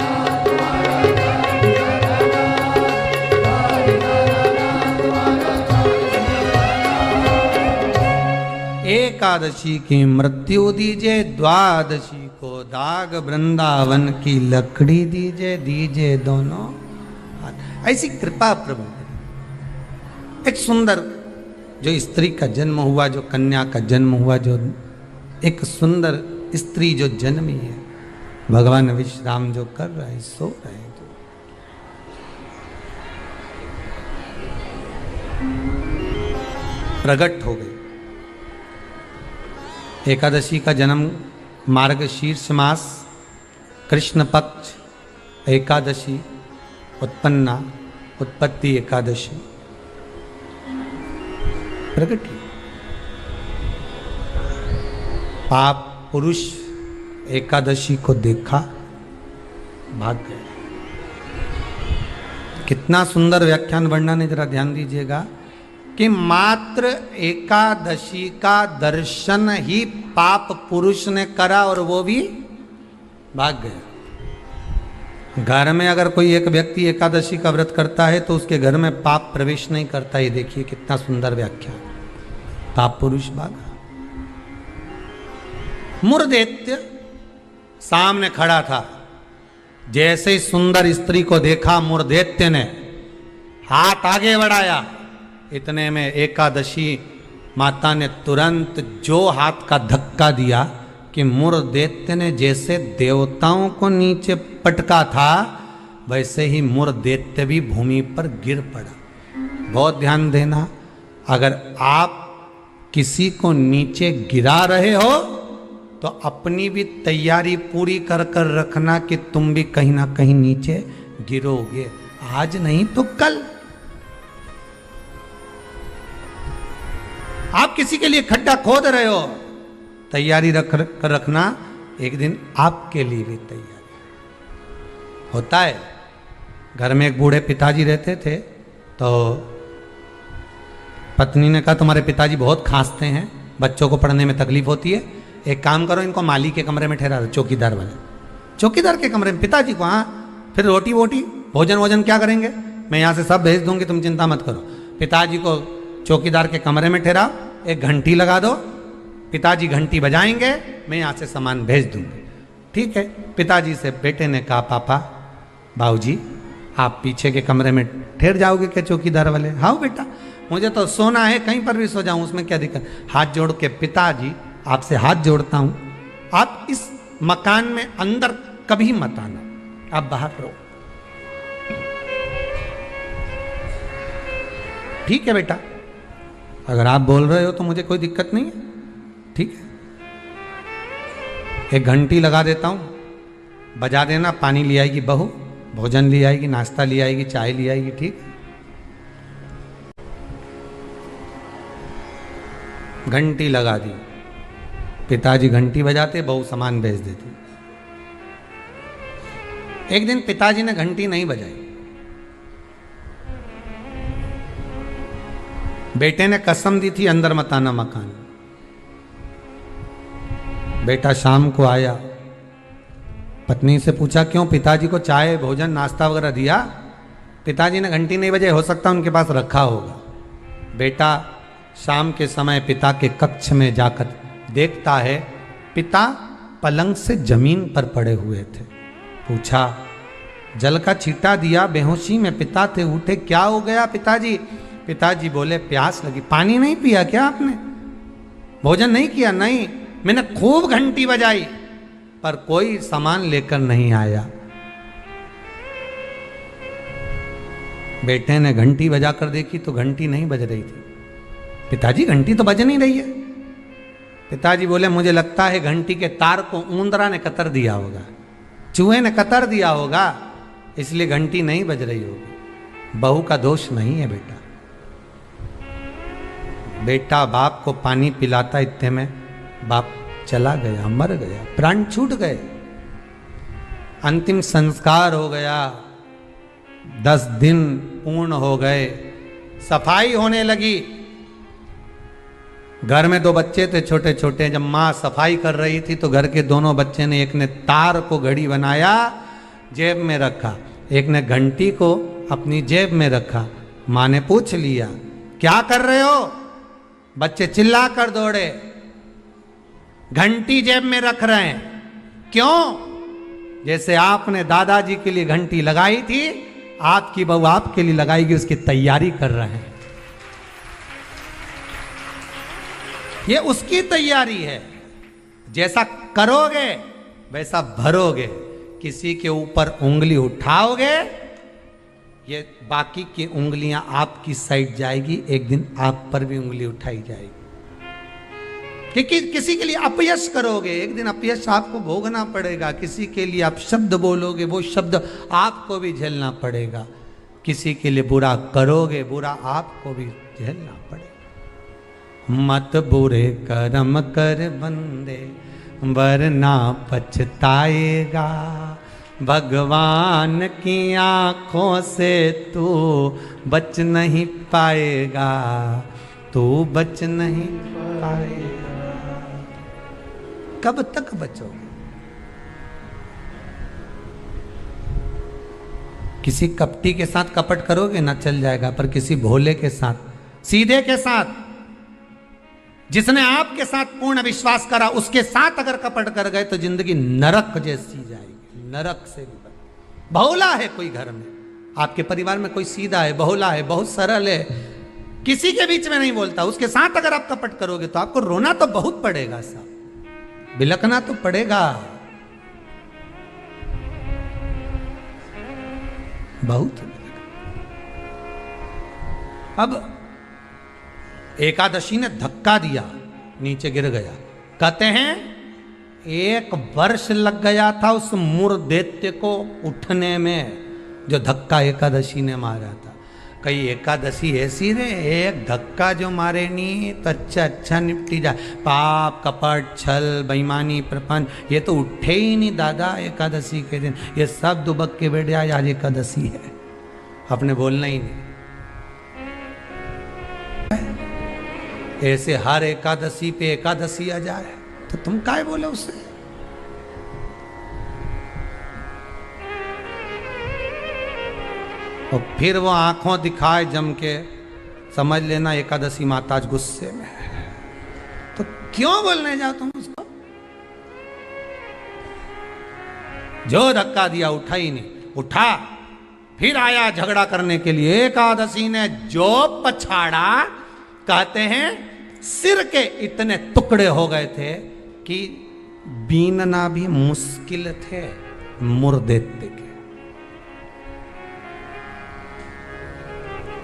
एकादशी की मृत्यु दीजे, द्वादशी को दाग वृंदावन की लकड़ी दीजे, दीजे दोनों हाथ। ऐसी कृपा प्रभु। एक सुंदर जो स्त्री का जन्म हुआ, जो कन्या का जन्म हुआ, जो एक सुंदर स्त्री जो जन्मी है, भगवान विश्राम जो कर रहे हैं, सो रहे हैं, प्रकट हो गई। एकादशी का जन्म मार्गशीर्ष मास कृष्ण पक्ष एकादशी उत्पन्ना, उत्पत्ति एकादशी प्रकट हुई। पाप पुरुष एकादशी को देखा, भाग गया। कितना सुंदर व्याख्यान वर्णन है, जरा ध्यान दीजिएगा कि मात्र एकादशी का दर्शन ही पाप पुरुष ने करा और वो भी भाग गया। घर में अगर कोई एक व्यक्ति एकादशी का व्रत करता है तो उसके घर में पाप प्रवेश नहीं करता। ये देखिए कितना सुंदर व्याख्यान। पाप पुरुष भागा। मुरदैत्य सामने खड़ा था। जैसे ही सुंदर स्त्री को देखा, मुरदैत्य ने हाथ आगे बढ़ाया। इतने में एकादशी माता ने तुरंत जो हाथ का धक्का दिया कि मुरदैत्य ने जैसे देवताओं को नीचे पटका था, वैसे ही मुरदैत्य भी भूमि पर गिर पड़ा। बहुत ध्यान देना, अगर आप किसी को नीचे गिरा रहे हो तो अपनी भी तैयारी पूरी कर कर रखना कि तुम भी कहीं ना कहीं नीचे गिरोगे, आज नहीं तो कल। आप किसी के लिए खड्डा खोद रहे हो, तैयारी कर रखना, एक दिन आपके लिए भी तैयारी होता है। घर में एक बूढ़े पिताजी रहते थे, तो पत्नी ने कहा तुम्हारे पिताजी बहुत खांसते हैं, बच्चों को पढ़ने में तकलीफ होती है, एक काम करो इनको माली के कमरे में ठहरा दो, चौकीदार वाले, चौकीदार के कमरे में पिताजी को। हाँ, फिर रोटी वोटी भोजन वोजन क्या करेंगे, मैं यहाँ से सब भेज दूंगी, तुम चिंता मत करो। पिताजी को चौकीदार के कमरे में ठहराओ, एक घंटी लगा दो, पिताजी घंटी बजाएंगे, मैं यहाँ से सामान भेज दूंगी। ठीक है। पिताजी से बेटे ने कहा पापा, बाबूजी आप पीछे के कमरे में ठहर जाओगे क्या चौकीदार वाले? हाँ बेटा, मुझे तो सोना है, कहीं पर भी सो जाऊं, उसमें क्या दिक्कत। हाथ जोड़ के पिताजी आपसे हाथ जोड़ता हूं, आप इस मकान में अंदर कभी मत आना, आप बाहर रहो। ठीक है बेटा, अगर आप बोल रहे हो तो मुझे कोई दिक्कत नहीं है। ठीक है, एक घंटी लगा देता हूं, बजा देना, पानी ले आएगी बहू, भोजन ले आएगी, नाश्ता ले आएगी, चाय ले आएगी। ठीक है। घंटी लगा दी, पिताजी घंटी बजाते, बहू सामान भेज देती। एक दिन पिताजी ने घंटी नहीं बजाई, बेटे ने कसम दी थी अंदर मत आना मकान। बेटा शाम को आया, पत्नी से पूछा क्यों, पिताजी को चाय भोजन नाश्ता वगैरह दिया? पिताजी ने घंटी नहीं बजाई, हो सकता उनके पास रखा होगा। बेटा शाम के समय पिता के कक्ष में जाकर देखता है पिता पलंग से जमीन पर पड़े हुए थे। पूछा, जल का छींटा दिया, बेहोशी में पिता थे, उठे, क्या हो गया पिताजी? पिताजी बोले प्यास लगी। पानी नहीं पिया क्या आपने? भोजन नहीं किया? नहीं, मैंने खूब घंटी बजाई पर कोई सामान लेकर नहीं आया। बेटे ने घंटी बजा कर देखी तो घंटी नहीं बज रही थी। पिताजी घंटी तो बज नहीं रही है। पिताजी बोले मुझे लगता है घंटी के तार को ऊंदरा ने कतर दिया होगा, चूहे ने कतर दिया होगा, इसलिए घंटी नहीं बज रही होगी। बहू का दोष नहीं है बेटा। बेटा बाप को पानी पिलाता, इतने में बाप चला गया, मर गया, प्राण छूट गए, अंतिम संस्कार हो गया। 10 दिन पूर्ण हो गए, सफाई होने लगी। घर में 2 बच्चे थे छोटे छोटे। जब माँ सफाई कर रही थी तो घर के दोनों बच्चे ने, एक ने तार को घड़ी बनाया, जेब में रखा, एक ने घंटी को अपनी जेब में रखा। माँ ने पूछ लिया क्या कर रहे हो? बच्चे चिल्ला कर दौड़े, घंटी जेब में रख रहे हैं। क्यों? जैसे आपने दादाजी के लिए घंटी लगाई थी, आपकी बहू आपके लिए लगाएगी, उसकी तैयारी कर रहे हैं। ये उसकी तैयारी है। जैसा करोगे वैसा भरोगे। किसी के ऊपर उंगली उठाओगे, ये बाकी की उंगलियां आपकी साइड जाएगी, एक दिन आप पर भी उंगली उठाई जाएगी। कि किसी के लिए अपयश करोगे, एक दिन अपयश आपको भोगना पड़ेगा। किसी के लिए आप शब्द बोलोगे, वो शब्द आपको भी झेलना पड़ेगा। किसी के लिए बुरा करोगे, बुरा आपको भी झेलना पड़ेगा। मत बुरे कर्म कर बंदे, वरना पछताएगा। भगवान की आंखों से तू बच नहीं पाएगा, तू बच नहीं पाएगा। कब तक बचोगे? किसी कपटी के साथ कपट करोगे ना, चल जाएगा, पर किसी भोले के साथ, सीधे के साथ, जिसने आपके साथ पूर्ण विश्वास करा, उसके साथ अगर कपट कर गए तो जिंदगी नरक जैसी जाएगी, नरक से भी। भोला है कोई घर में, आपके परिवार में कोई सीधा है, भोला है, बहुत सरल है, किसी के बीच में नहीं बोलता, उसके साथ अगर आप कपट करोगे तो आपको रोना तो बहुत पड़ेगा साहब, बिलकना तो पड़ेगा, बहुत। अब एकादशी ने धक्का दिया, नीचे गिर गया। कहते हैं 1 वर्ष लग गया था उस मूर दैत्य को उठने में, जो धक्का एकादशी ने मारा था। कई एकादशी ऐसी रे, एक धक्का जो मारे नहीं तो अच्छा निपटी जाए। पाप, कपट, छल, बेईमानी, प्रपंच, ये तो उठे ही नहीं दादा एकादशी के दिन। ये सब दुबक के बैठ जाए, आज एकादशी है, आपने बोलना ही नहीं। ऐसे हर एकादशी पे एकादशी आ जाए तो तुम काय बोले उससे? और फिर वो आंखों दिखाए जम के, समझ लेना एकादशी माता आज गुस्से में है। तो क्यों बोलने जाओ तुम उसको? जो धक्का दिया उठा ही नहीं, उठा फिर आया झगड़ा करने के लिए। एकादशी ने जो पछाड़ा, कहते हैं सिर के इतने टुकड़े हो गए थे कि बीनना भी मुश्किल थे मुर्दैत्य के।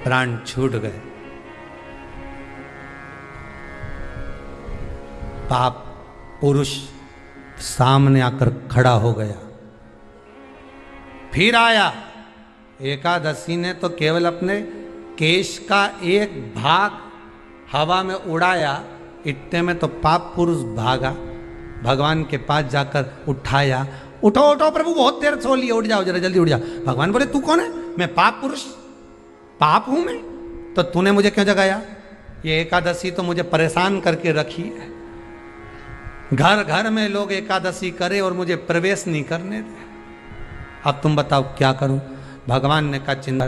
प्राण छूट गए। पाप पुरुष सामने आकर खड़ा हो गया। फिर आया। एकादशी ने तो केवल अपने केश का एक भाग हवा में उड़ाया, इतने में तो पाप पुरुष भागा, भगवान के पास जाकर उठाया। उठो उठो प्रभु, बहुत देर सो लिया, उठ जाओ जरा जल्दी उठ जाओ। भगवान बोले तू कौन है? मैं पाप पुरुष, पाप हूं मैं, तो तूने मुझे क्यों जगाया? ये एकादशी तो मुझे परेशान करके रखी है। घर घर में लोग एकादशी करे और मुझे प्रवेश नहीं करने दे। अब तुम बताओ क्या करूं? भगवान ने कहा चिंता,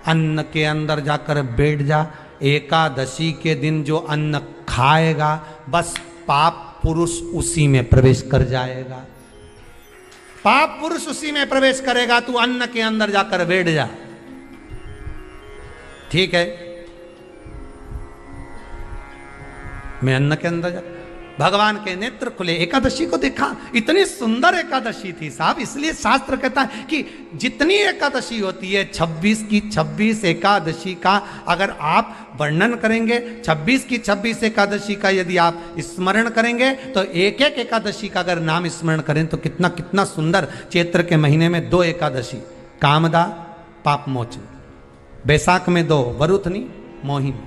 अन्न के अंदर जाकर बैठ जा। एकादशी के दिन जो अन्न खाएगा, बस पाप पुरुष उसी में प्रवेश कर जाएगा। पाप पुरुष उसी में प्रवेश करेगा, तू अन्न के अंदर जाकर बैठ जा। ठीक है, मैं अन्न के अंदर जा, भगवान के नेत्र खुले, एकादशी को देखा, इतनी सुंदर एकादशी थी साहब। इसलिए शास्त्र कहता है कि जितनी एकादशी होती है 26 की 26 एकादशी का अगर आप वर्णन करेंगे, 26 की 26 एकादशी का यदि आप स्मरण करेंगे, तो एक एक एकादशी का अगर नाम स्मरण करें तो कितना कितना सुंदर। चैत्र के महीने में 2 एकादशी, कामदा पाप मोचन, बैसाख में 2 वरुथनी मोहिनी,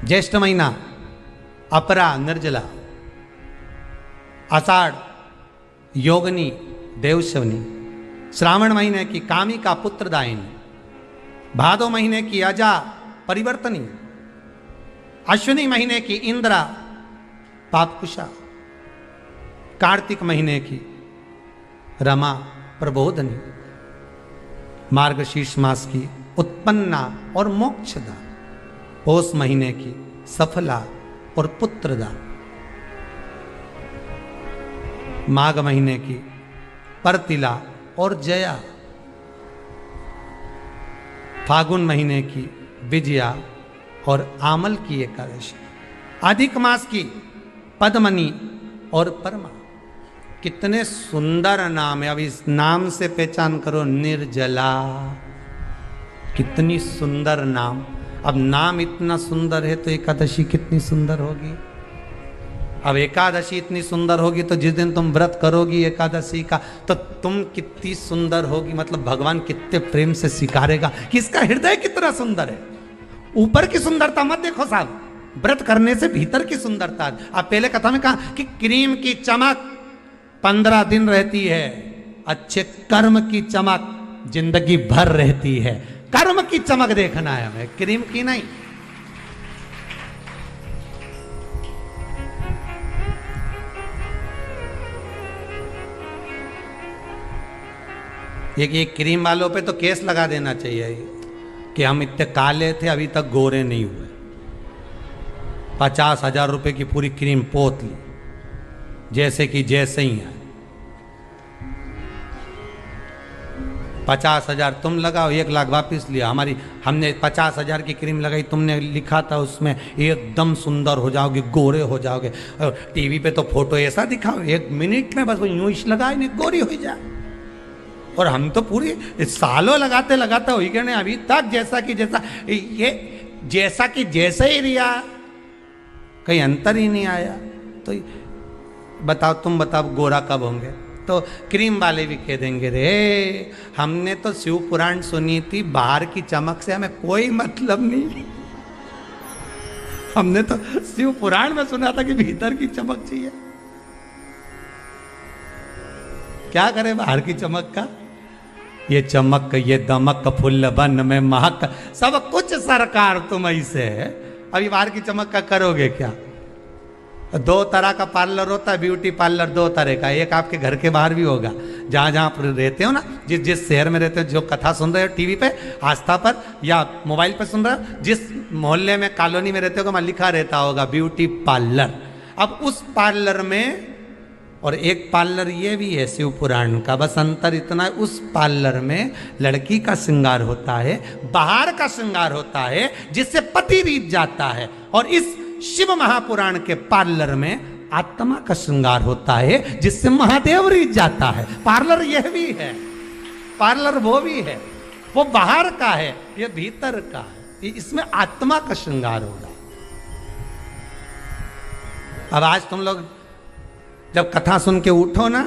ज्येष्ठ महीना अपरा निर्जला, आषाढ़ योगनी देवशवनी, श्रावण महीने की कामिका पुत्रदायिनी, भादो महीने की अजा परिवर्तनी, अश्विनी महीने की इंद्रा पापकुशा, कार्तिक महीने की रमा प्रबोधनी, मार्गशीर्ष मास की उत्पन्ना और मोक्षदा, पौष महीने की सफला और पुत्रदा, माघ महीने की परतिला और जया, फागुन महीने की विजया और आमल की एकादशी, अधिक मास की पद्मनी और परमा। कितने सुंदर नाम है। अब इस नाम से पहचान करो, निर्जला, कितनी सुंदर नाम। अब नाम इतना सुंदर है तो एकादशी कितनी सुंदर होगी। अब एकादशी इतनी सुंदर होगी तो जिस दिन तुम व्रत करोगी एकादशी का, तो तुम कितनी सुंदर होगी। मतलब भगवान कितने प्रेम से स्वीकारेगा कि इसका हृदय कितना सुंदर है। ऊपर की सुंदरता मत देखो साहब, व्रत करने से भीतर की सुंदरता। अब पहले कथा में कहा कि क्रीम की चमक 15 दिन रहती है, अच्छे कर्म की चमक जिंदगी भर रहती है। कर्म की चमक देखना है हमें, क्रीम की नहीं। ये क्रीम वालों पे तो केस लगा देना चाहिए कि हम इतने काले थे अभी तक गोरे नहीं हुए। 50,000 रुपए की पूरी क्रीम पोत ली, जैसे कि जैसे ही है। 50,000 तुम लगाओ, 1 लाख वापिस लिया। हमने 50,000 की क्रीम लगाई, तुमने लिखा था उसमें एकदम सुंदर हो जाओगे, गोरे हो जाओगे। और टीवी पे तो फोटो ऐसा दिखाओ, 1 मिनट में बस वो यूं ही लगाए नहीं गोरी हो जाए। और हम तो पूरी सालों लगाते लगाते हो गए नहीं अभी तक, जैसा कि जैसा ये जैसा कि जैसे ही रिया, कहीं अंतर ही नहीं आया। तो बताओ, तुम बताओ गोरा कब होंगे? तो क्रीम वाले भी कह देंगे, रे हमने तो शिव पुराण सुनी थी, बाहर की चमक से हमें कोई मतलब नहीं। हमने तो शिव पुराण में सुना था कि भीतर की चमक चाहिए। क्या करे बाहर की चमक का? ये चमक, ये दमक, फुल्ल बन में महक, सब कुछ सरकार तुम ऐसे है। अभी बाहर की चमक का करोगे क्या? 2 तरह का पार्लर होता है, ब्यूटी पार्लर 2 तरह का। एक आपके घर के बाहर भी होगा, जहाँ जहाँ आप रहते हो ना, जिस शहर में रहते हो, जो कथा सुन रहे हो टीवी पे, आस्था पर या मोबाइल पर सुन रहे हो, जिस मोहल्ले में, कॉलोनी में रहते हो, वहाँ लिखा रहता होगा ब्यूटी पार्लर। अब उस पार्लर में, और एक पार्लर ये भी है शिव पुराण का, बस अंतर इतना है, उस पार्लर में लड़की का श्रृंगार होता है, बाहर का श्रृंगार होता है जिससे पति रीत जाता है। और इस शिव महापुराण के पार्लर में आत्मा का श्रृंगार होता है जिससे महादेव रीत जाता है। पार्लर यह भी है, पार्लर वो भी है। वो बाहर का है, ये भीतर का है। इसमें आत्मा का श्रृंगार होगा। अब आज तुम लोग जब कथा सुन के उठो ना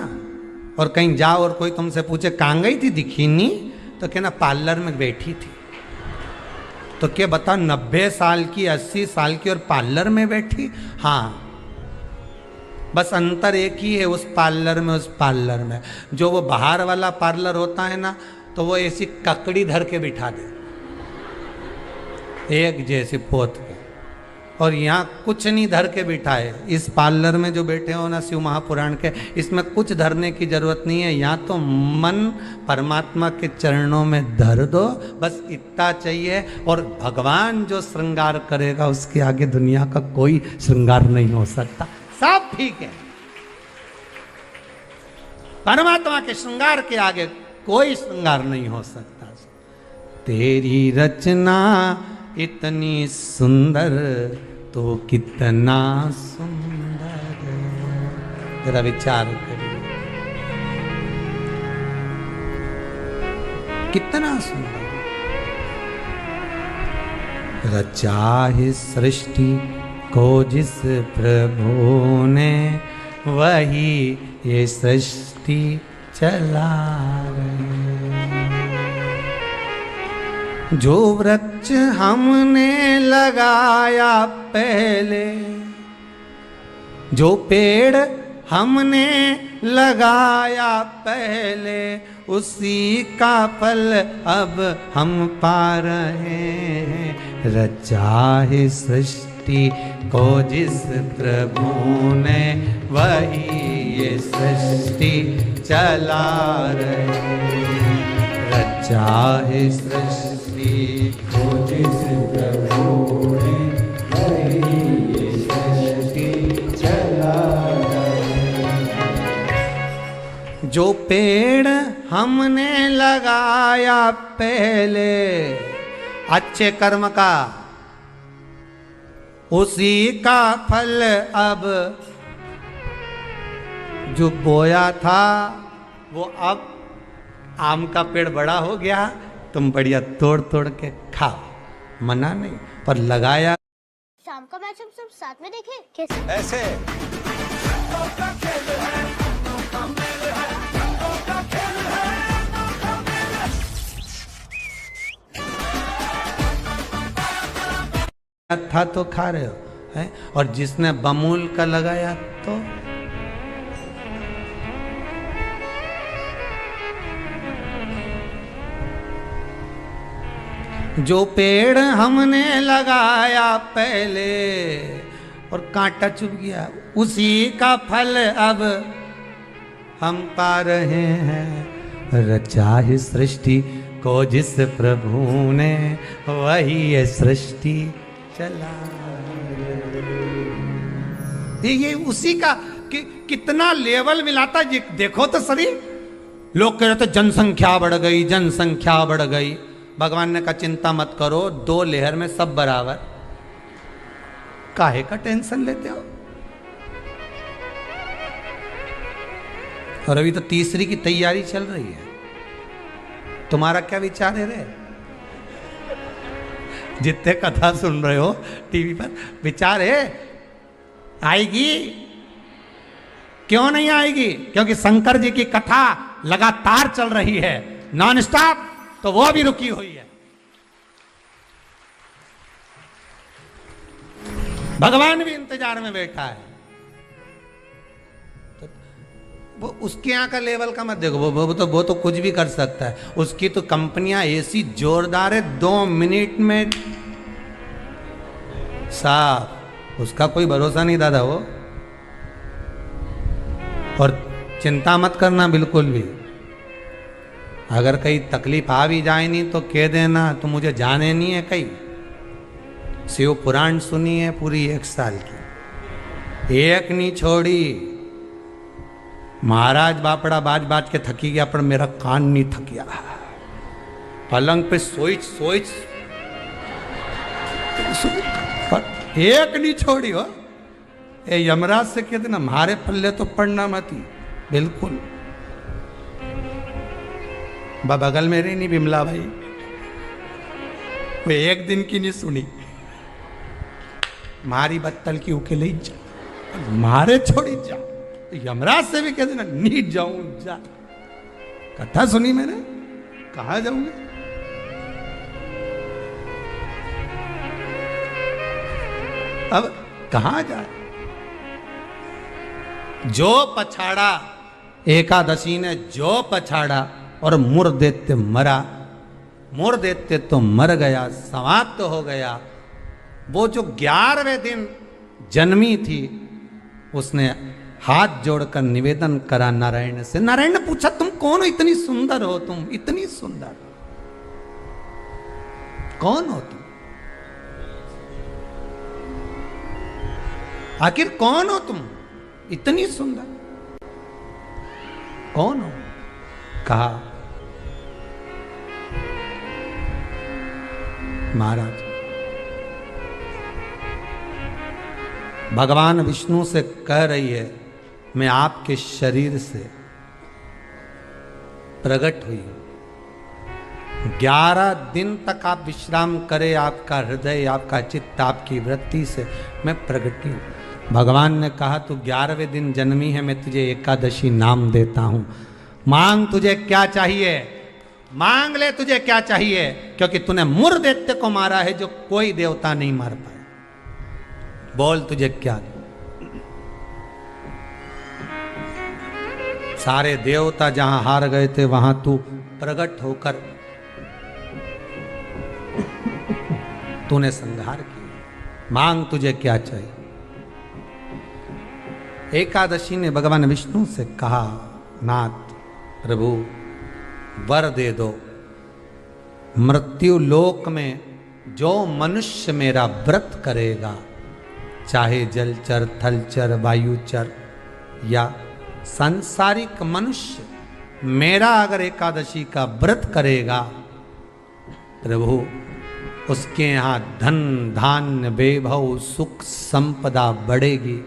और कहीं जाओ और कोई तुमसे पूछे कहाँ गई थी, दिखी नहीं, तो कहना पार्लर में बैठी थी। तो क्या बता, 90 साल की, 80 साल की और पार्लर में बैठी? हाँ, बस अंतर एक ही है उस पार्लर में, उस पार्लर में। जो वो बाहर वाला पार्लर होता है ना, तो वो ऐसी ककड़ी धर के बिठा दे, एक जैसी पोत के, और यहाँ कुछ नहीं धर के बिठाए। इस पार्लर में जो बैठे हो ना शिव महापुराण के, इसमें कुछ धरने की जरूरत नहीं है। यहाँ तो मन परमात्मा के चरणों में धर दो, बस इतना चाहिए। और भगवान जो श्रृंगार करेगा उसके आगे दुनिया का कोई श्रृंगार नहीं हो सकता। सब ठीक है, परमात्मा के श्रृंगार के आगे कोई श्रृंगार नहीं हो सकता। तेरी रचना इतनी सुंदर तो कितना सुंदर, जरा विचार करिए, कितना सुंदर। रचा है सृष्टि को जिस प्रभु ने, वही ये सृष्टि चला रहे। जो वृक्ष हमने लगाया पहले, जो पेड़ हमने लगाया पहले, उसी का फल अब हम पा रहे हैं। रचा है सृष्टि को जिस प्रभु ने, वही ये सृष्टि चला रहे। रचा है सृष्टि को जिस प्रभु ने, वही ये सृष्टि चला रहे। जो पेड़ हमने लगाया पहले अच्छे कर्म का, उसी का फल अब जो बोया था वो अब आम का पेड़ बड़ा हो गया, तुम बढ़िया तोड़ तोड़ के खाओ, मना नहीं, पर लगाया। शाम का मैच हम सब साथ में देखें कैसे? ऐसे था तो खा रहे हो है? और जिसने बमूल का लगाया तो जो पेड़ हमने लगाया पहले और कांटा चुभ गया, उसी का फल अब हम पा रहे हैं। रचा है सृष्टि को जिस प्रभु ने, वही है सृष्टि चला। ये उसी का कितना लेवल मिलाता है, देखो तो सही। लोग कह रहे थे जनसंख्या बढ़ गई, जनसंख्या बढ़ गई। भगवान ने कहा चिंता मत करो, 2 लेहर में सब बराबर। काहे का टेंशन लेते हो? और अभी तो तीसरी की तैयारी चल रही है। तुम्हारा क्या विचार है रे? जितने कथा सुन रहे हो टीवी पर, विचार है आएगी? क्यों नहीं आएगी? क्योंकि शंकर जी की कथा लगातार चल रही है, नॉन स्टॉप, तो वो भी रुकी हुई है। भगवान भी इंतजार में बैठा है। तो वो उसके यहाँ का लेवल का मत देखो, वो तो कुछ भी कर सकता है। उसकी तो कंपनियां ऐसी जोरदार है, 2 मिनट में साफ, उसका कोई भरोसा नहीं दादा वो। और चिंता मत करना बिल्कुल भी, अगर कहीं तकलीफ आ भी जाए नहीं तो कह देना तो मुझे जाने नहीं है कहीं। शिव पुराण सुनी है पूरी 1 साल की, एक नहीं छोड़ी। महाराज बापड़ा बाज बाज के थकी गया, पर मेरा कान नहीं थकिया। पलंग पे सोच सोच पर एक नहीं छोड़ी हो। ए यमराज से कहते ना, हमारे पल्ले तो पड़ना मत ही, बिल्कुल। बगल में रही नहीं बिमला भाई, वो एक दिन की नहीं सुनी। मारी बत्तल की उकेले जा, मारे छोड़ी जा। यमराज से भी कहते ना, नीट जाऊं जा। कथा सुनी मैंने, कहा जाऊंगे? अब कहां जाए? जो पछाड़ा, एकादशी ने जो पछाड़ा और मुर दैत्य मरा। मुर दैत्य तो मर गया, समाप्त हो गया। वो जो 11वें दिन जन्मी थी, उसने हाथ जोड़कर निवेदन करा नारायण से। नारायण ने पूछा, तुम कौन हो? इतनी सुंदर हो तुम, इतनी सुंदर कौन हो तुम? आखिर कौन हो तुम, इतनी सुंदर कौन हो? कहा, महाराज भगवान विष्णु से कह रही है मैं आपके शरीर से प्रकट हुई हूं। 11 दिन तक आप विश्राम करें, आपका हृदय, आपका चित्त, आपकी वृत्ति से मैं प्रगटी हूं। भगवान ने कहा तू 11वें दिन जन्मी है, मैं तुझे एकादशी नाम देता हूं। मांग तुझे क्या चाहिए, मांग ले तुझे क्या चाहिए, क्योंकि तूने मुर दैत्य को मारा है जो कोई देवता नहीं मार पाए। बोल तुझे क्या। सारे देवता जहां हार गए थे वहां तू प्रकट होकर तूने संहार किया। मांग तुझे क्या चाहिए। एकादशी ने भगवान विष्णु से कहा नाथ प्रभु वर दे दो, मृत्यु लोक में जो मनुष्य मेरा व्रत करेगा, चाहे जलचर, थलचर, वायुचर या सांसारिक मनुष्य, मेरा अगर एकादशी का व्रत करेगा प्रभु, उसके यहाँ धन धान्य वैभव सुख संपदा बढ़ेगी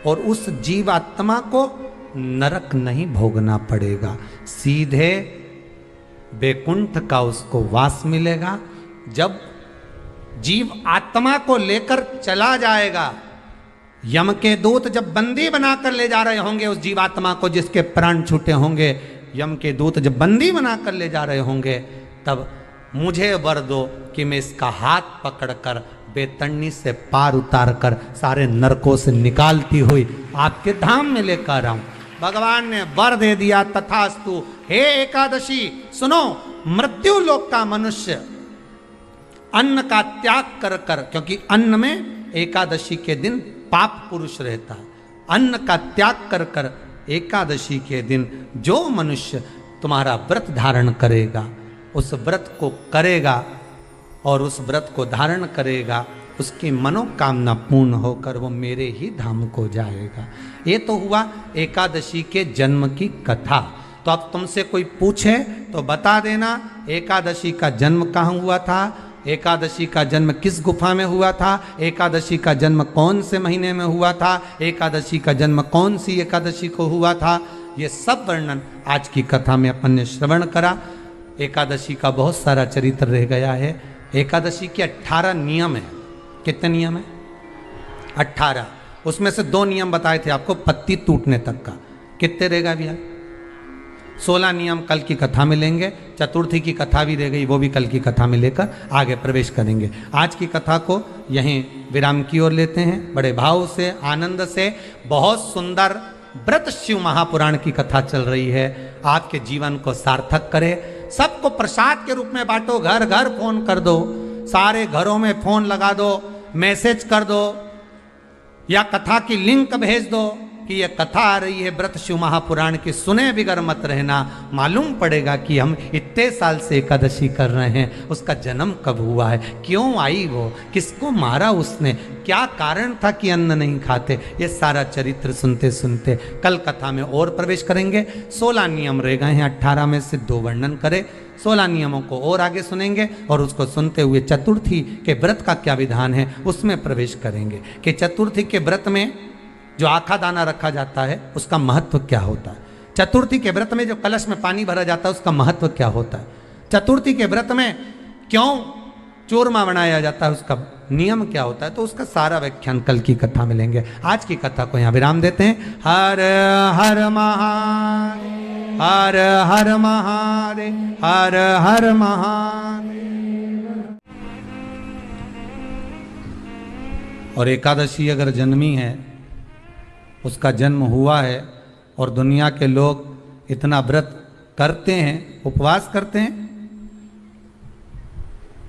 और उस जीवात्मा को नरक नहीं भोगना पड़ेगा, सीधे वैकुंठ का उसको वास मिलेगा। जब जीव आत्मा को लेकर चला जाएगा, यम के दूत जब बंदी बनाकर ले जा रहे होंगे उस जीवात्मा को जिसके प्राण छूटे होंगे, यम के दूत जब बंदी बनाकर ले जा रहे होंगे, तब मुझे वर दो कि मैं इसका हाथ पकड़कर बेतरनी से पार उतार कर सारे नरकों से निकालती हुई आपके धाम में लेकर आऊं। भगवान ने वर दे दिया, तथास्तु। हे एकादशी सुनो, मृत्यु लोक का मनुष्य अन्न का त्याग कर कर, क्योंकि अन्न में एकादशी के दिन पाप पुरुष रहता है, अन्न का त्याग कर कर एकादशी के दिन जो मनुष्य तुम्हारा व्रत धारण करेगा, उस व्रत को करेगा और उस व्रत को धारण करेगा, उसकी मनोकामना पूर्ण होकर वो मेरे ही धाम को जाएगा। ये तो हुआ एकादशी के जन्म की कथा। तो अब तुमसे कोई पूछे तो बता देना एकादशी का जन्म कहाँ हुआ था, एकादशी का जन्म किस गुफा में हुआ था, एकादशी का जन्म कौन से महीने में हुआ था, एकादशी का जन्म कौन सी एकादशी को हुआ था। ये सब वर्णन आज की कथा में अपन ने श्रवण करा। एकादशी का बहुत सारा चरित्र रह गया है। एकादशी के 18 नियम है। कितने नियम है? 18। उसमें से 2 नियम बताए थे आपको पत्ती टूटने तक का। कितने रहेगा भैया? 16 नियम कल की कथा में लेंगे। चतुर्थी की कथा भी रह गई, वो भी कल की कथा में लेकर आगे प्रवेश करेंगे। आज की कथा को यहीं विराम की ओर लेते हैं। बड़े भाव से, आनंद से, बहुत सुंदर व्रत शिव महापुराण की कथा चल रही है। आपके जीवन को सार्थक करे। सबको प्रसाद के रूप में बांटो, घर घर फोन कर दो, सारे घरों में फोन लगा दो, मैसेज कर दो या कथा की लिंक भेज दो कि ये कथा आ रही है व्रत शिव महापुराण की, सुने बिगर मत रहना। मालूम पड़ेगा कि हम इतने साल से एकादशी कर रहे हैं, उसका जन्म कब हुआ है, क्यों आई वो, किसको मारा उसने, क्या कारण था कि अन्न नहीं खाते। ये सारा चरित्र सुनते सुनते कल कथा में और प्रवेश करेंगे। 16 नियम रह गए हैं, 18 में से 2 वर्णन करें। 16 नियमों को और आगे सुनेंगे और उसको सुनते हुए चतुर्थी के व्रत का क्या विधान है उसमें प्रवेश करेंगे कि चतुर्थी के व्रत में जो आखा दाना रखा जाता है उसका महत्व क्या होता है। चतुर्थी के व्रत में जो कलश में पानी भरा जाता है उसका महत्व क्या होता है। चतुर्थी के व्रत में क्यों चूरमा बनाया जाता है, उसका नियम क्या होता है। तो उसका सारा व्याख्यान कल की कथा में लेंगे। आज की कथा को यहाँ विराम देते हैं। हर हर महादेव, हर हर महादेव, हर हर महादेव। और एकादशी अगर जन्मी है, उसका जन्म हुआ है और दुनिया के लोग इतना व्रत करते हैं, उपवास करते हैं,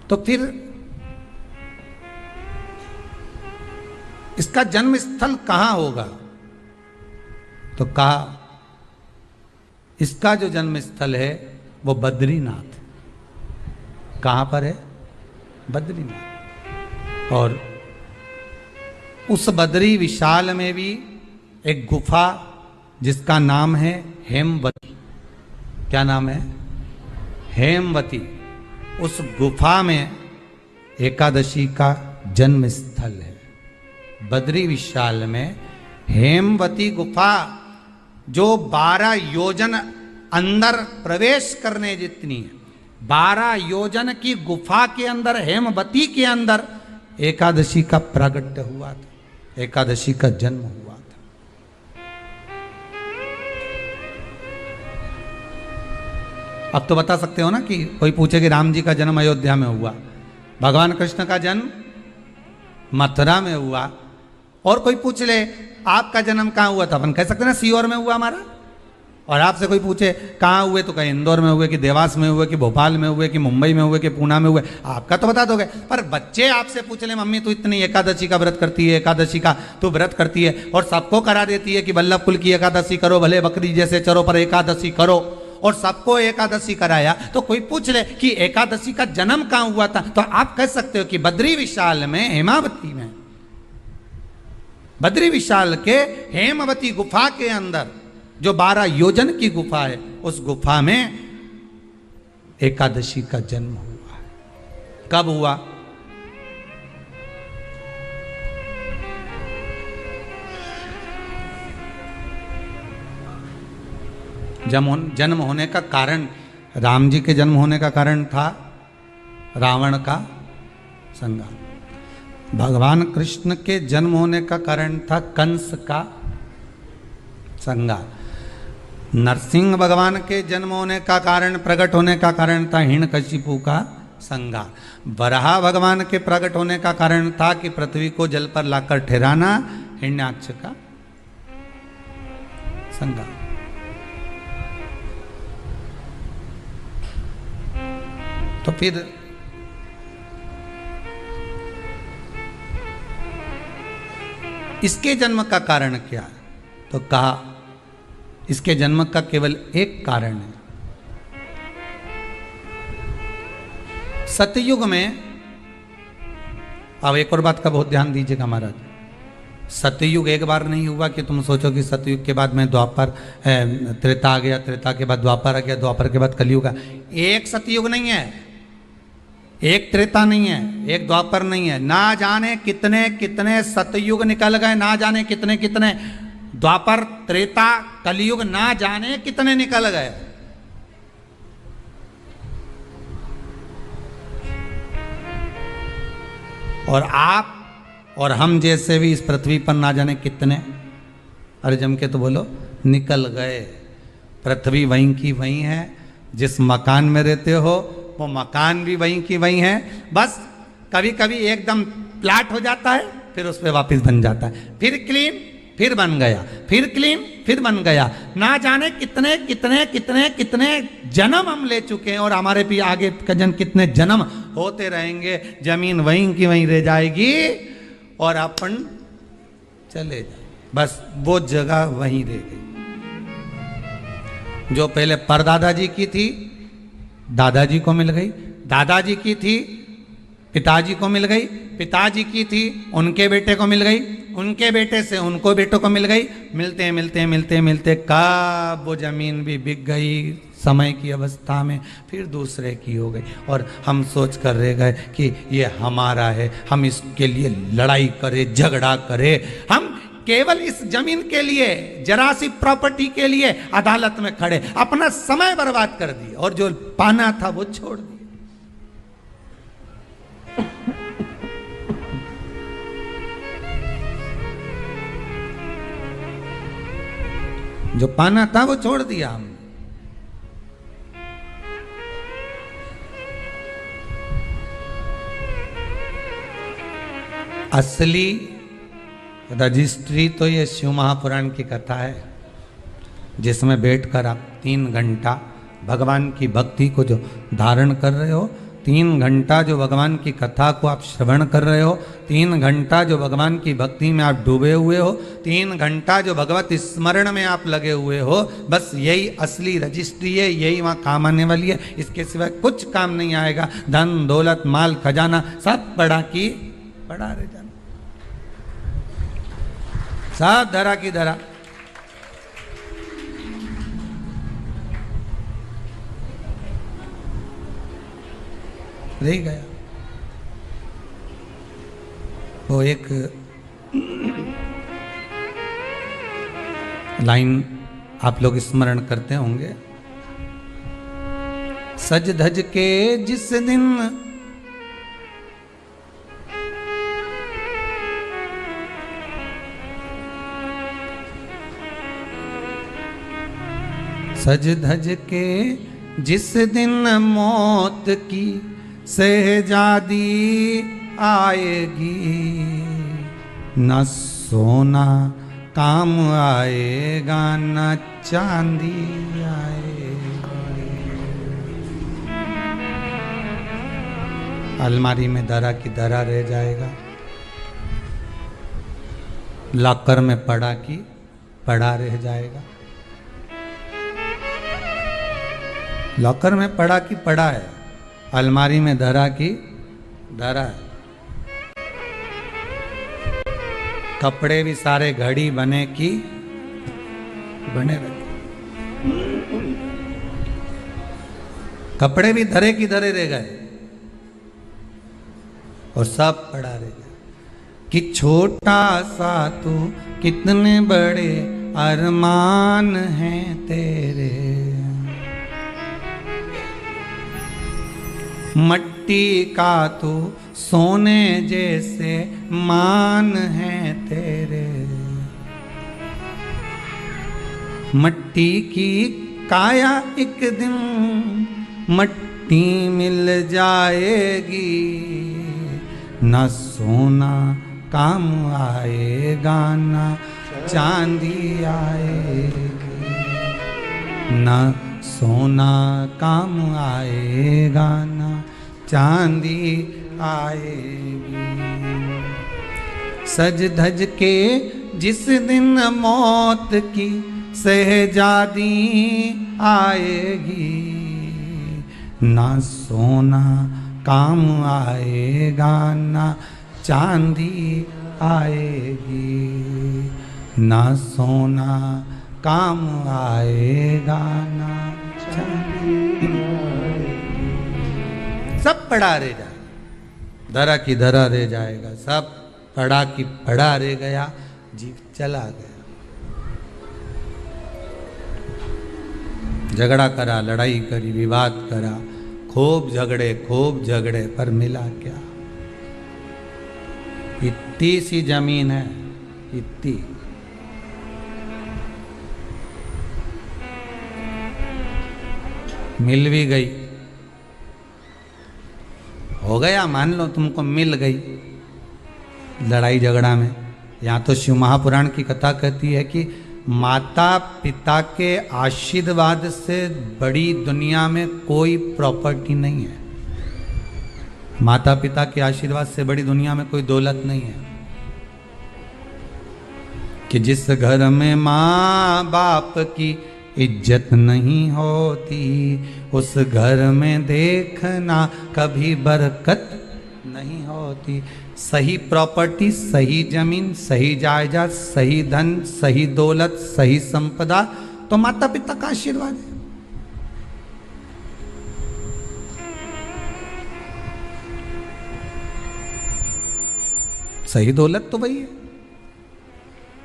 तो फिर इसका जन्म स्थल कहां होगा। तो कहा इसका जो जन्म स्थल है वो बद्रीनाथ। कहां पर है? बद्रीनाथ। और उस बद्री विशाल में भी एक गुफा जिसका नाम है हेमवती। क्या नाम है? हेमवती। उस गुफा में एकादशी का जन्म स्थल है। बद्री विशाल में हेमवती गुफा जो 12 योजन अंदर प्रवेश करने जितनी है, 12 योजन की गुफा के अंदर, हेमवती के अंदर एकादशी का प्रागट्य हुआ था, एकादशी का जन्म हुआ था। अब तो बता सकते हो ना कि कोई पूछे कि राम जी का जन्म अयोध्या में हुआ, भगवान कृष्ण का जन्म मथुरा में हुआ, और कोई पूछ ले आपका जन्म कहाँ हुआ था, अपन कह सकते ना सीहोर में हुआ हमारा। और आपसे कोई पूछे कहाँ हुए तो कहीं इंदौर में हुए, कि देवास में हुए, कि भोपाल में हुए, कि मुंबई में हुए, कि पूना में हुए, आपका तो बता दोगे। पर बच्चे आपसे पूछ ले मम्मी तू इतनी एकादशी का व्रत करती है, एकादशी का तू व्रत करती है, और सबको करा देती है कि वल्लभ कुल की एकादशी करो, भले बकरी जैसे चरो पर एकादशी करो, और सबको एकादशी कराया, तो कोई पूछ ले कि एकादशी का जन्म कहाँ हुआ था, तो आप कह सकते हो कि बद्री विशाल में, हेमावती में, बद्री विशाल के हेमवती गुफा के अंदर जो 12 योजन की गुफा है, उस गुफा में एकादशी का जन्म हुआ। कब हुआ? जन्म होने का कारण, राम जी के जन्म होने का कारण था रावण का संहार। भगवान कृष्ण के जन्म होने का कारण था कंस का संहार। नरसिंह भगवान के जन्म होने का कारण, प्रकट होने का कारण था हिरण्यकशिपु का संहार। वराह भगवान के प्रकट होने का कारण था कि पृथ्वी को जल पर लाकर ठहराना, हिरण्याक्ष का संहार। तो फिर इसके जन्म का कारण क्या है? तो कहा इसके जन्म का केवल एक कारण है। सतयुग में, अब एक और बात का बहुत ध्यान दीजिएगा महाराज, सतयुग एक बार नहीं हुआ कि तुम सोचो कि सतयुग के बाद में द्वापर, त्रेता आ गया, त्रेता के बाद द्वापर आ गया, द्वापर के बाद कलयुग आ। एक सतयुग नहीं है, एक त्रेता नहीं है, एक द्वापर नहीं है, ना जाने कितने कितने सतयुग निकल गए, ना जाने कितने कितने द्वापर, त्रेता, कलयुग, ना जाने कितने निकल गए। और आप और हम जैसे भी इस पृथ्वी पर ना जाने कितने, अरे जम के तो बोलो, निकल गए। पृथ्वी वहीं की वहीं है, जिस मकान में रहते हो वो मकान भी वहीं की वहीं है, बस कभी कभी एकदम प्लाट हो जाता है, फिर उस पर वापस बन जाता है, फिर क्लीन, फिर बन गया, फिर क्लीन, फिर बन गया। ना जाने कितने कितने कितने कितने जन्म हम ले चुके हैं, और हमारे भी आगे का जन्म कितने जन्म होते रहेंगे। जमीन वहीं की वहीं रह जाएगी और अपन चले जाए, बस वो जगह वहीं रह गई। जो पहले परदादा जी की थी, दादाजी को मिल गई, दादाजी की थी, पिताजी को मिल गई, पिताजी की थी, उनके बेटे को मिल गई, उनके बेटे से उनको बेटों को मिल गई। मिलते मिलते मिलते मिलते कब वो जमीन भी बिक गई समय की अवस्था में, फिर दूसरे की हो गई, और हम सोच कर रह गए कि ये हमारा है, हम इसके लिए लड़ाई करें, झगड़ा करें, हम केवल इस जमीन के लिए, जरा सी प्रॉपर्टी के लिए अदालत में खड़े, अपना समय बर्बाद कर दिए, और जो पाना था वो छोड़ दिया। जो पाना था वो छोड़ दिया हमने। असली रजिस्ट्री तो ये शिव महापुराण की कथा है, जिसमें बैठकर आप 3 घंटा भगवान की भक्ति को जो धारण कर रहे हो, 3 घंटा जो भगवान की कथा को आप श्रवण कर रहे हो, 3 घंटा जो भगवान की भक्ति में आप डूबे हुए हो, 3 घंटा जो भगवत स्मरण में आप लगे हुए हो, बस यही असली रजिस्ट्री है, यही वहाँ काम आने वाली है। इसके सिवाय कुछ काम नहीं आएगा। धन दौलत माल खजाना सब पड़ा की पड़ा रह जाना, सब धरा की धरा। रह गया। वो एक लाइन आप लोग स्मरण करते होंगे। सज धज के जिस दिन सज धज के जिस दिन मौत की शहजादी आएगी, न सोना काम आएगा न चांदी आएगा। अलमारी में धरा की धरा रह जाएगा, लॉकर में पड़ा की पड़ा रह जाएगा। लॉकर में पड़ा की पड़ा है, अलमारी में धरा की धरा है। कपड़े भी सारे घड़ी बने की बने रहे, कपड़े भी धरे की धरे रह गए और सब पड़ा रह गया। कि छोटा सा तू कितने बड़े अरमान हैं तेरे, मट्टी का तू सोने जैसे मान है तेरे। मट्टी की काया एक दिन मट्टी मिल जाएगी, न सोना काम आएगा न चांदी आएगी, न सोना काम आएगा न चांदी आएगी। सज धज के जिस दिन मौत की शहजादी आएगी, ना सोना काम आएगा ना चांदी आएगी, ना सोना काम आएगा ना चांदी आएगी। सब पड़ा रह जाएगा, धरा की धरा रह जाएगा, सब पड़ा की पड़ा रह गया, जीव चला गया। झगड़ा करा, लड़ाई करी, विवाद करा, खूब झगड़े पर मिला क्या? इतनी सी जमीन है, इतनी। मिल भी गई, हो गया, मान लो तुमको मिल गई लड़ाई झगड़ा में। यहाँ तो शिव महापुराण की कथा कहती है कि माता पिता के आशीर्वाद से बड़ी दुनिया में कोई प्रॉपर्टी नहीं है। माता पिता के आशीर्वाद से बड़ी दुनिया में कोई दौलत नहीं है। कि जिस घर में माँ बाप की इज्जत नहीं होती, उस घर में देखना कभी बरकत नहीं होती। सही प्रॉपर्टी, सही जमीन, सही जायदाद, सही धन, सही दौलत, सही संपदा तो माता पिता का आशीर्वाद है। सही दौलत तो वही है,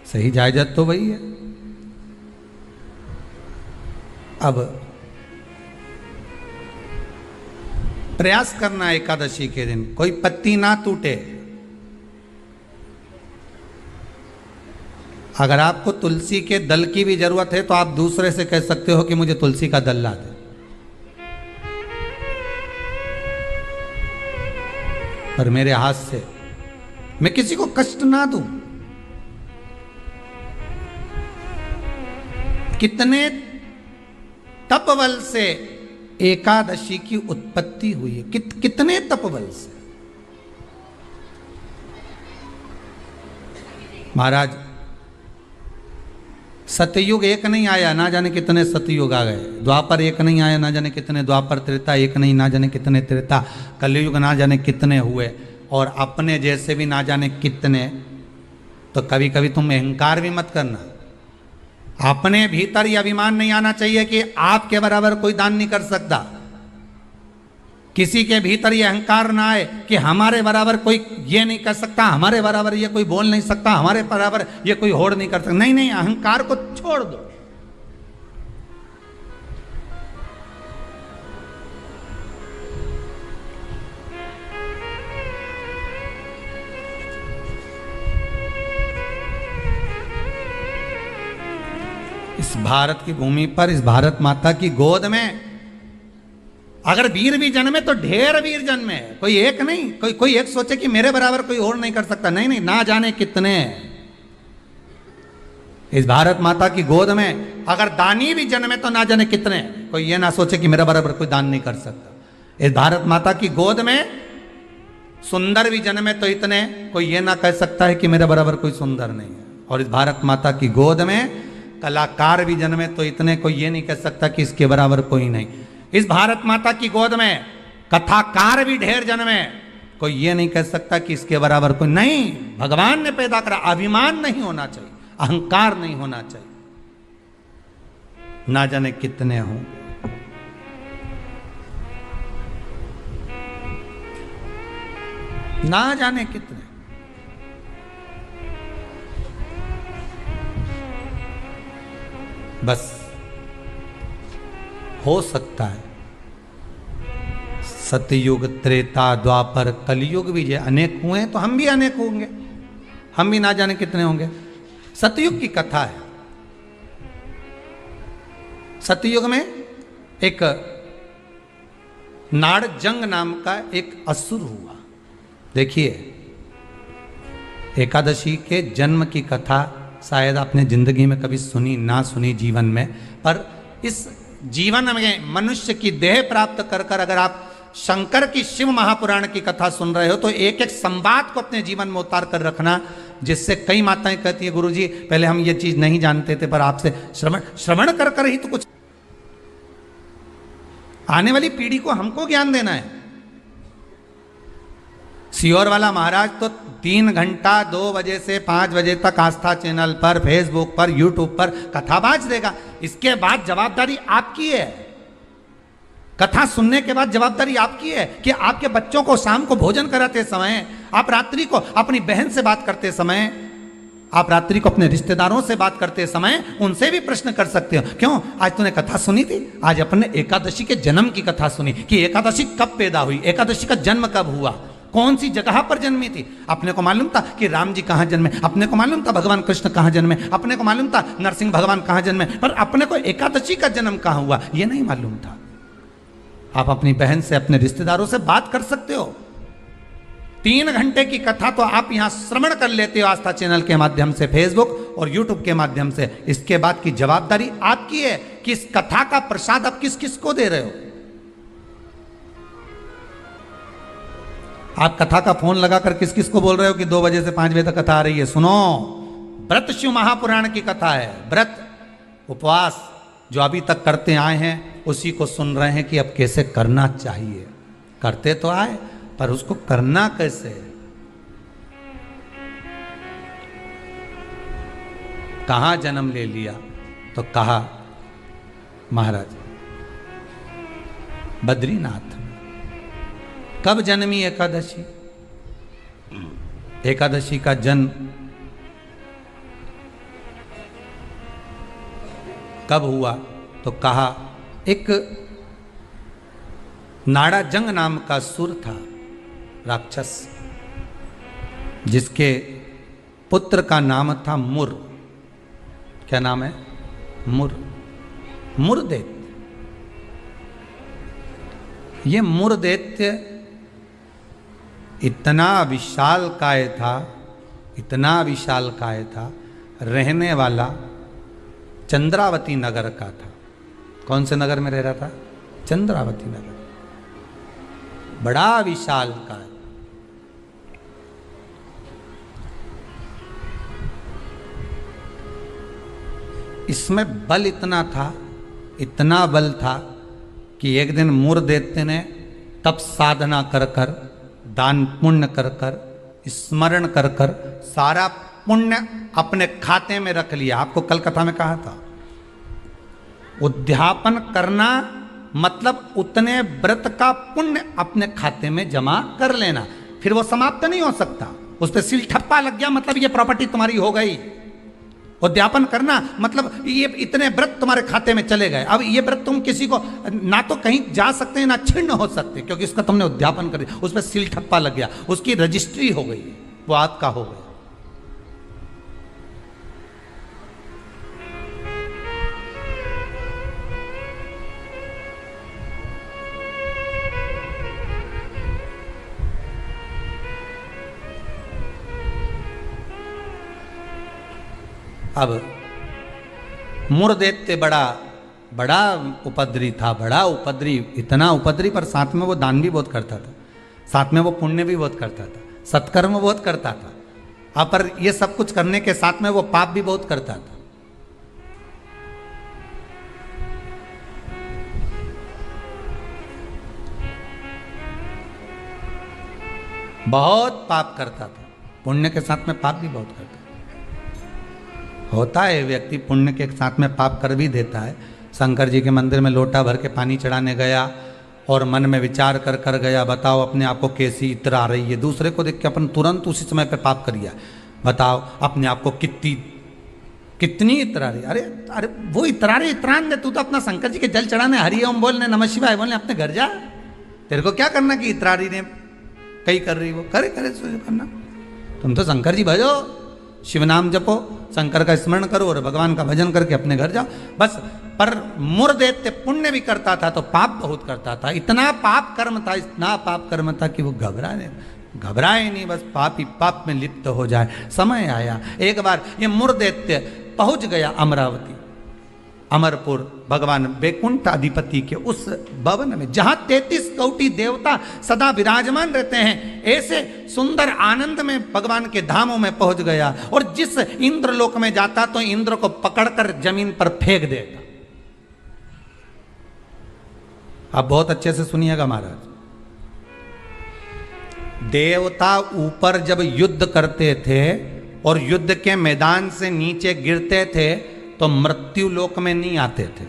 सही जायदाद तो वही है। अब प्रयास करना एकादशी के दिन कोई पत्ती ना टूटे। अगर आपको तुलसी के दल की भी जरूरत है तो आप दूसरे से कह सकते हो कि मुझे तुलसी का दल ला दे। पर मेरे हाथ से मैं किसी को कष्ट ना दूं। कितने तपबल से एकादशी की उत्पत्ति हुई है, कितने तपबल से। महाराज सतयुग एक नहीं आया, ना जाने कितने सतयुग आ गए। द्वापर एक नहीं आया, ना जाने कितने द्वापर। त्रेता एक नहीं, ना जाने कितने त्रेता। कलयुग ना जाने कितने हुए, और अपने जैसे भी ना जाने कितने। तो कभी कभी तुम अहंकार भी मत करना। अपने भीतर यह अभिमान नहीं आना चाहिए कि आपके बराबर कोई दान नहीं कर सकता। किसी के भीतर ये अहंकार ना आए कि हमारे बराबर कोई ये नहीं कर सकता, हमारे बराबर ये कोई बोल नहीं सकता, हमारे बराबर ये कोई होड़ नहीं कर सकता। नहीं नहीं, अहंकार को छोड़ दो। इस भारत की भूमि पर, इस भारत माता की गोद में अगर वीर भी जन्मे तो ढेर वीर जन्मे, कोई एक नहीं। कोई एक सोचे कि मेरे बराबर कोई और नहीं कर सकता। नहीं नहीं, ना जाने कितने। इस भारत माता की गोद में अगर दानी भी जन्मे तो ना जाने कितने। कोई ये ना सोचे कि मेरे बराबर कोई दान नहीं कर सकता। इस भारत माता की गोद में सुंदर भी जन्मे तो इतने। कोई ये ना कह सकता है कि मेरे बराबर कोई सुंदर नहीं है। और इस भारत माता की गोद में कलाकार भी जन्मे तो इतने। कोई ये नहीं कह सकता कि इसके बराबर कोई नहीं। इस भारत माता की गोद में कथाकार भी ढेर जन्मे, कोई ये नहीं कह सकता कि इसके बराबर कोई नहीं। भगवान ने पैदा करा। अभिमान नहीं होना चाहिए, अहंकार नहीं होना चाहिए। ना जाने कितने हों। ना जाने कितने। बस हो सकता है सतयुग, त्रेता, द्वापर, कलयुग भी जो अनेक हुए हैं तो हम भी अनेक होंगे। हम भी ना जाने कितने होंगे। सतयुग की कथा है। सतयुग में एक नाड़जंग नाम का एक असुर हुआ। देखिए, एकादशी के जन्म की कथा शायद आपने जिंदगी में कभी सुनी ना सुनी जीवन में, पर इस जीवन में मनुष्य की देह प्राप्त कर कर अगर आप शंकर की शिव महापुराण की कथा सुन रहे हो तो एक एक संवाद को अपने जीवन में उतार कर रखना, जिससे कई माताएं कहती है गुरुजी पहले हम ये चीज नहीं जानते थे पर आपसे श्रवण कर कर ही तो कुछ। आने वाली पीढ़ी को हमको ज्ञान देना है। सियोर वाला महाराज तो 3 घंटा 2 बजे से 5 बजे तक आस्था चैनल पर, फेसबुक पर, यूट्यूब पर कथा बाज देगा। इसके बाद जवाबदारी आपकी है। कथा सुनने के बाद जवाबदारी आपकी है कि आपके बच्चों को शाम को भोजन कराते समय, आप रात्रि को अपनी बहन से बात करते समय, आप रात्रि को अपने रिश्तेदारों से बात करते समय उनसे भी प्रश्न कर सकते हो। क्यों आज तूने कथा सुनी थी? आज अपने एकादशी के जन्म की कथा सुनी कि एकादशी कब पैदा हुई, एकादशी का जन्म कब हुआ, कौन सी जगह पर जन्मी थी। अपने को मालूम था कि राम जी कहां जन्मे, अपने को मालूम था भगवान कृष्ण कहां जन्मे, अपने को मालूम था नरसिंह भगवान कहां जन्मे, पर अपने को एकादशी का जन्म कहां हुआ यह नहीं मालूम था। आप अपनी बहन से, अपने रिश्तेदारों से बात कर सकते हो। 3 घंटे की कथा तो आप यहां श्रवण कर लेते हो आस्था चैनल के माध्यम से, फेसबुक और यूट्यूब के माध्यम से। इसके बाद की जवाबदारी आपकी है कि इस कथा का प्रसाद आप किस किस को दे रहे हो। आप कथा का फोन लगाकर किस किस को बोल रहे हो कि 2 बजे से 5 बजे तक कथा आ रही है। सुनो, व्रत शिव महापुराण की कथा है। व्रत उपवास जो अभी तक करते आए हैं उसी को सुन रहे हैं कि अब कैसे करना चाहिए। करते तो आए पर उसको करना कैसे। कहां जन्म ले लिया तो कहा महाराज बद्रीनाथ। कब जन्मी एकादशी? एकादशी का जन्म कब हुआ तो कहा एक नाड़ाजंग नाम का सुर था, राक्षस, जिसके पुत्र का नाम था मुर। क्या नाम है? मुर। मुरदैत्य। ये मुरदैत्य इतना विशाल काय था, इतना विशाल काय था, रहने वाला चंद्रावती नगर का था। कौन से नगर में रह रहा था? चंद्रावती नगर। बड़ा विशाल काय। इसमें बल इतना था, इतना बल था कि एक दिन मुरदैत्य ने तप साधना कर कर, दान पुण्य कर कर, स्मरण कर कर सारा पुण्य अपने खाते में रख लिया। आपको कल कथा में कहा था, उद्यापन करना मतलब उतने व्रत का पुण्य अपने खाते में जमा कर लेना, फिर वो समाप्त नहीं हो सकता। उस पर सील ठप्पा लग गया मतलब ये प्रॉपर्टी तुम्हारी हो गई। उद्यापन करना मतलब ये इतने व्रत तुम्हारे खाते में चले गए। अब ये व्रत तुम किसी को ना तो कहीं जा सकते हैं ना छिन्न हो सकते, क्योंकि इसका तुमने उद्यापन कर दिया, उस पर सील ठप्पा लग गया, उसकी रजिस्ट्री हो गई, वो आपका हो गया। अब मुरदैत्य बड़ा उपद्री था, बड़ा उपद्री, इतना उपद्री, पर साथ में वो दान भी बहुत करता था, साथ में वो पुण्य भी बहुत करता था, सत्कर्म बहुत करता था। अब पर ये सब कुछ करने के साथ में वो पाप भी बहुत करता था। बहुत पाप करता था, पुण्य के साथ में पाप भी बहुत करता था। होता है व्यक्ति पुण्य के साथ में पाप कर भी देता है। शंकर जी के मंदिर में लोटा भर के पानी चढ़ाने गया और मन में विचार कर गया, बताओ अपने आप को कैसी इतरा रही है, दूसरे को देख के अपन तुरंत उसी समय पे पाप कर दिया। बताओ अपने आप को कितनी इतरा रही। अरे अरे वो इतरा रही, इतरान दे, तू तो अपना शंकर जी के जल चढ़ाने, हरि ओम बोलने, नमः शिवाय बोलने, अपने घर जा। तेरे को क्या करना कि इतरा रही ने कहीं कर रही, वो करे करना। तुम तो शंकर जी भजो, शिव नाम जपो, शंकर का स्मरण करो और भगवान का भजन करके अपने घर जाओ बस। पर मुरदैत्य पुण्य भी करता था तो पाप बहुत करता था। इतना पाप कर्म था कि वो घबराए नहीं, बस पाप ही पाप में लिप्त हो जाए। समय आया, एक बार ये मुरदैत्य पहुंच गया अमरावती, अमरपुर, भगवान वैकुंठ अधिपति के उस भवन में जहां 33 कोटि देवता सदा विराजमान रहते हैं। ऐसे सुंदर आनंद में भगवान के धामों में पहुंच गया और जिस इंद्रलोक में जाता तो इंद्र को पकड़कर जमीन पर फेंक देता। आप बहुत अच्छे से सुनिएगा महाराज, देवता ऊपर जब युद्ध करते थे और युद्ध के मैदान से नीचे गिरते थे तो मृत्यु लोक में नहीं आते थे।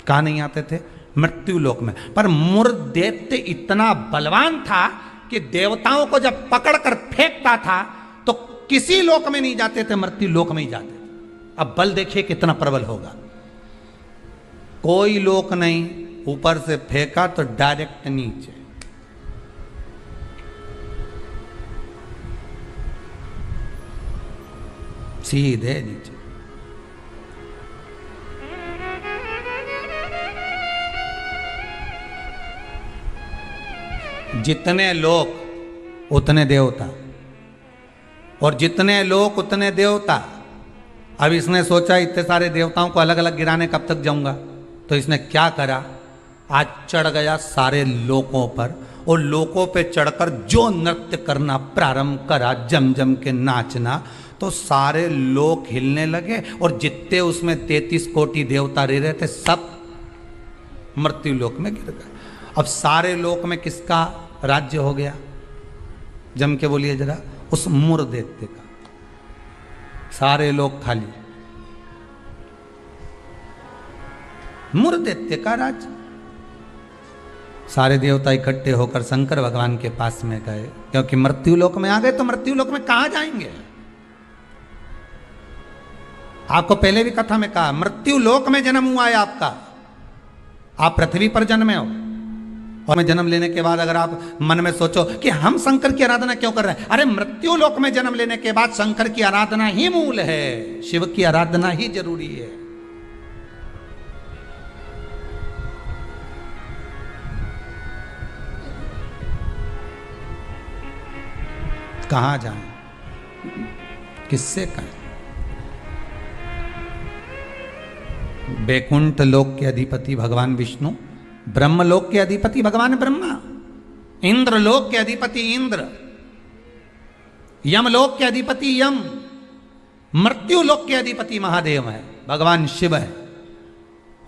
कहाँ नहीं आते थे? मृत्यु लोक में। पर मुरदैत्य इतना बलवान था कि देवताओं को जब पकड़कर फेंकता था तो किसी लोक में नहीं जाते थे, मृत्यु लोक में ही जाते थे। अब बल देखिए कितना प्रबल होगा। कोई लोक नहीं, ऊपर से फेंका तो डायरेक्ट नीचे। सीधे नीचे। जितने लोक उतने देवता, और जितने लोक उतने देवता। अब इसने सोचा इतने सारे देवताओं को अलग अलग गिराने कब तक जाऊंगा, तो इसने क्या करा, आज चढ़ गया सारे लोकों पर और लोकों पे चढ़कर जो नृत्य करना प्रारंभ करा, जम जम के नाचना, तो सारे लोक हिलने लगे और जितने उसमें 33 कोटि देवता रह रहे थे सब मृत्यु लोक में गिर गए। अब सारे लोक में किसका राज्य हो गया? जम के बोलिए जरा, उस मुरदैत्य का। सारे लोग खाली, मुरदैत्य का राज्य। सारे देवता इकट्ठे होकर शंकर भगवान के पास में गए, क्योंकि मृत्यु लोक में आ गए तो मृत्यु लोक में कहां जाएंगे। आपको पहले भी कथा में कहा, मृत्यु लोक में जन्म हुआ है आपका, आप पृथ्वी पर जन्मे हो। और में जन्म लेने के बाद अगर आप मन में सोचो कि हम शंकर की आराधना क्यों कर रहे हैं, अरे मृत्यु लोक में जन्म लेने के बाद शंकर की आराधना ही मूल है, शिव की आराधना ही जरूरी है। कहां जाएं, किससे कहें? वैकुंठ लोक के अधिपति भगवान विष्णु, ब्रह्मलोक के अधिपति भगवान ब्रह्मा, इंद्रलोक के अधिपति इंद्र, यमलोक के अधिपति यम, मृत्यु लोक के अधिपति महादेव है, भगवान शिव है।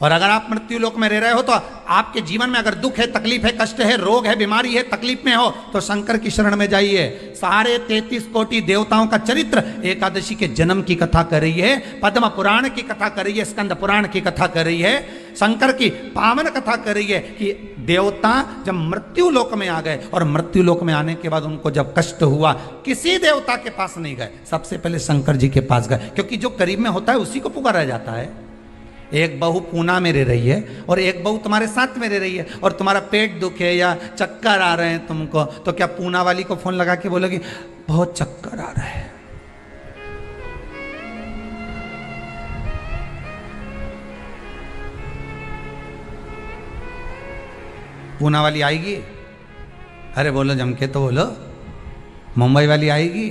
और अगर आप मृत्यु लोक में रह रहे हो तो आपके जीवन में अगर दुख है, तकलीफ है, कष्ट है, रोग है, बीमारी है, तकलीफ में हो तो शंकर की शरण में जाइए। सारे 33 कोटि देवताओं का चरित्र एकादशी के जन्म की कथा कर रही है, पद्म पुराण की कथा कर रही है, स्कंद पुराण की कथा कर रही है, शंकर की पावन कथा कर रही है कि देवता जब मृत्यु लोक में आ गए और मृत्यु लोक में आने के बाद उनको जब कष्ट हुआ, किसी देवता के पास नहीं गए, सबसे पहले शंकर जी के पास गए, क्योंकि जो करीब में होता है उसी को पुकारा जाता है। एक बहू पूना में रह रही है और एक बहू तुम्हारे साथ में रह रही है और तुम्हारा पेट दुखे या चक्कर आ रहे हैं तुमको, तो क्या पूना वाली को फोन लगा के बोलोगी बहुत चक्कर आ रहा है? पूना वाली आएगी? अरे बोलो जम के तो बोलो। मुंबई वाली आएगी?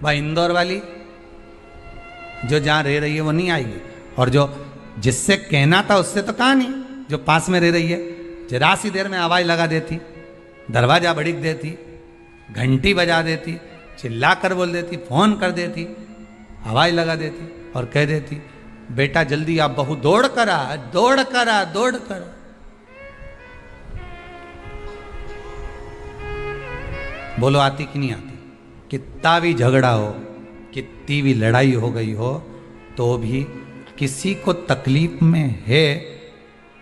भाई इंदौर वाली जो जहां रह रही है वो नहीं आएगी। और जो जिससे कहना था उससे तो कहा नहीं, जो पास में रह रही है जरा सी देर में आवाज लगा देती, दरवाजा बड़क देती, घंटी बजा देती, चिल्ला कर बोल देती, फोन कर देती, आवाज लगा देती और कह देती बेटा जल्दी आप बहू दौड़ कर आ, दौड़ कर आ, दौड़ कर आ। बोलो आती कि नहीं आती? कितना भी झगड़ा हो, कितनी भी लड़ाई हो गई हो, तो भी किसी को तकलीफ में है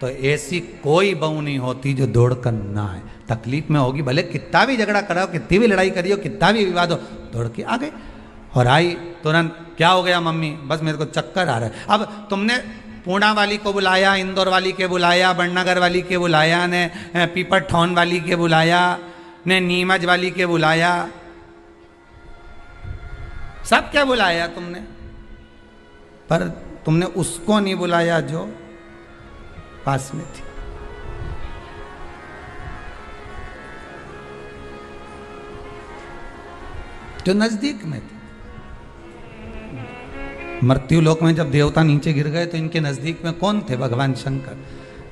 तो ऐसी कोई बहू नहीं होती जो दौड़ कर ना आए। तकलीफ में होगी, भले कितना भी झगड़ा कराओ, कितनी भी लड़ाई करियो, कितना भी विवाद हो, दौड़ के आ गए और आई तुरंत। क्या हो गया मम्मी? बस मेरे को चक्कर आ रहा है। अब तुमने पूना वाली को बुलाया, इंदौर वाली के बुलाया, बड़नगर वाली के बुलाया, ने पीपर ठौन वाली के बुलाया, ने नीमच वाली के बुलाया, सब क्या बुलाया तुमने, पर तुमने उसको नहीं बुलाया जो पास में थी। जो नजदीक में थी। मृत्यु लोक में जब देवता नीचे गिर गए तो इनके नजदीक में कौन थे? भगवान शंकर।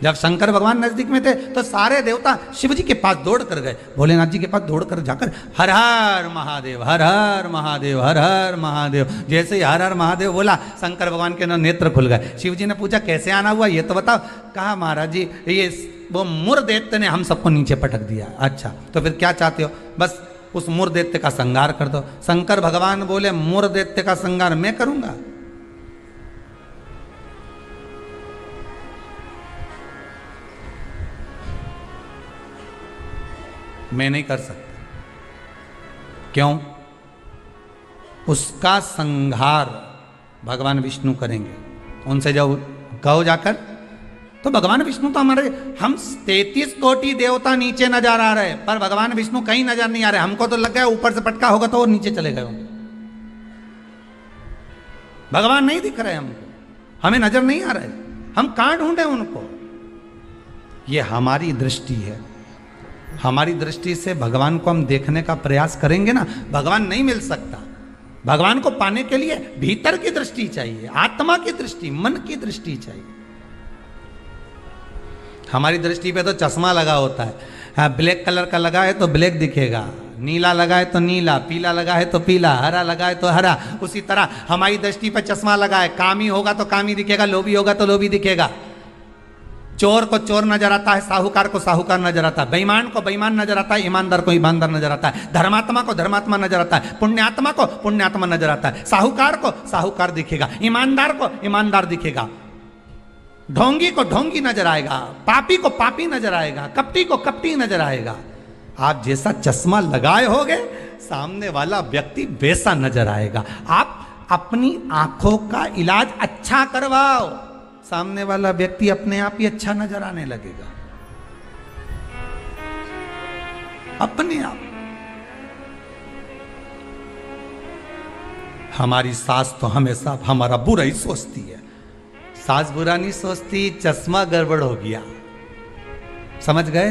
जब शंकर भगवान नजदीक में थे तो सारे देवता शिव जी के पास दौड़ कर गए, भोलेनाथ जी के पास दौड़ कर जाकर हर हर महादेव, हर हर महादेव, हर हर महादेव। जैसे ही हर हर महादेव बोला, शंकर भगवान के नेत्र खुल गए। शिव जी ने पूछा कैसे आना हुआ ये तो बताओ। कहा महाराज जी ये वो मुर दैत्य ने हम सबको नीचे पटक दिया। अच्छा तो फिर क्या चाहते हो? बस उस मुर दैत्य का संहार कर दो। शंकर भगवान बोले मुर दैत्य का संहार मैं करूंगा? मैं नहीं कर सकता। क्यों? उसका संहार भगवान विष्णु करेंगे। उनसे जब कहो जाकर, तो भगवान विष्णु तो हमारे, हम 33 कोटि देवता नीचे नजर आ रहे, पर भगवान विष्णु कहीं नजर नहीं आ रहे। हमको तो लग गया ऊपर से पटका होगा तो वो नीचे चले गए होंगे। भगवान नहीं दिख रहे हमको, हमें नजर नहीं आ रहे, हम कहां ढूंढे उनको? ये हमारी दृष्टि है। हमारी दृष्टि से भगवान को हम देखने का प्रयास करेंगे ना, भगवान नहीं मिल सकता। भगवान को पाने के लिए भीतर की दृष्टि चाहिए, आत्मा की दृष्टि, मन की दृष्टि चाहिए। हमारी दृष्टि पे तो चश्मा लगा होता है। हाँ, ब्लैक कलर का लगा है तो ब्लैक दिखेगा, नीला लगा है तो नीला, पीला लगा है तो पीला, हरा लगा है तो हरा। उसी तरह हमारी दृष्टि पर चश्मा लगा है, कामी होगा तो कामी दिखेगा, लोभी होगा तो लोभी दिखेगा। चोर को चोर नजर आता है, साहूकार को साहूकार नजर आता है, बेईमान को बेईमान नजर आता है, ईमानदार को ईमानदार नजर आता है, धर्मात्मा को धर्मात्मा नजर आता है, पुण्यात्मा को पुण्यात्मा नजर आता है। साहूकार को साहूकार दिखेगा, ईमानदार को ईमानदार दिखेगा, ढोंगी को ढोंगी नजर आएगा, पापी को पापी नजर आएगा, कपटी को कपटी नजर आएगा। आप जैसा चश्मा लगाए होगे, सामने वाला व्यक्ति वैसा नजर आएगा। आप अपनी आंखों का इलाज अच्छा करवाओ, सामने वाला व्यक्ति अपने आप ही अच्छा नजर आने लगेगा, अपने आप। हमारी सास तो हमेशा हमारा बुरा ही सोचती है। सास बुरा नहीं सोचती, चश्मा गड़बड़ हो गया। समझ गए?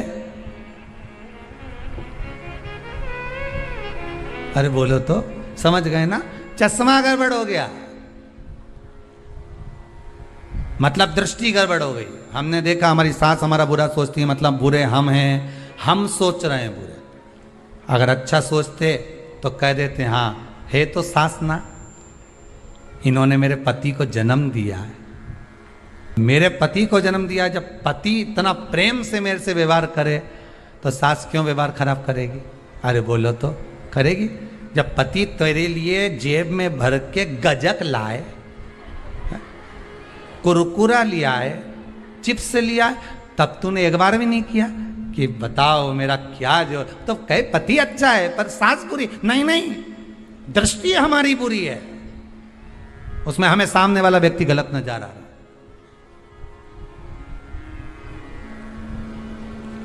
अरे बोलो तो, समझ गए ना? चश्मा गड़बड़ हो गया मतलब दृष्टि गड़बड़ हो गई। हमने देखा हमारी सास हमारा बुरा सोचती है, मतलब बुरे हम हैं, हम सोच रहे हैं बुरे। अगर अच्छा सोचते तो कह देते हाँ है तो सास ना, इन्होंने मेरे पति को जन्म दिया है, मेरे पति को जन्म दिया, जब पति इतना प्रेम से मेरे से व्यवहार करे तो सास क्यों व्यवहार खराब करेगी? अरे बोलो तो करेगी। जब पति तेरे लिए जेब में भर के गजक लाए, कुरकुरा लिया है, चिप्स लिया है, तब तूने एक बार भी नहीं किया कि बताओ मेरा क्या जो, तो कहे पति अच्छा है पर सास बुरी। नहीं नहीं, दृष्टि हमारी बुरी है, उसमें हमें सामने वाला व्यक्ति गलत नजर आ रहा है।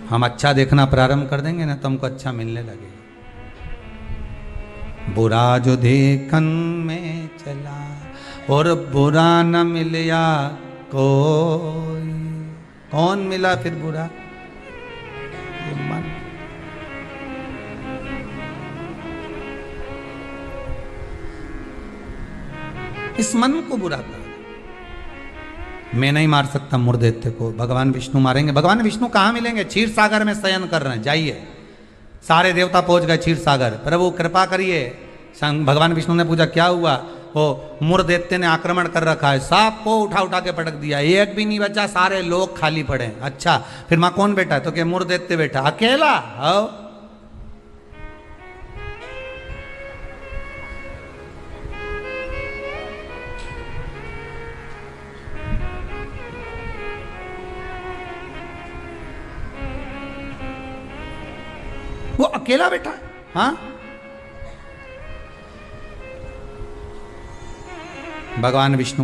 हम अच्छा देखना प्रारंभ कर देंगे ना तो हमको अच्छा मिलने लगेगा। बुरा जो देखन में चला और बुरा न मिला कोई, कौन मिला फिर बुरा? ये मन। इस मन को बुरा कर। मैं नहीं मार सकता मुर्देत्य को, भगवान विष्णु मारेंगे। भगवान विष्णु कहाँ मिलेंगे? क्षीर सागर में शयन कर रहे हैं, जाइए। सारे देवता पहुंच गए क्षीर सागर। प्रभु कृपा करिए। भगवान विष्णु ने पूछा क्या हुआ? वो मुर्देत्य ने आक्रमण कर रखा है, सांप को उठा उठा के पटक दिया, एक भी नहीं बचा, सारे लोग खाली पड़े। अच्छा फिर मां कौन बैठा है? तो क्या मुर्देत्य बैठा अकेला? हो वो अकेला बैठा है। हाँ, भगवान विष्णु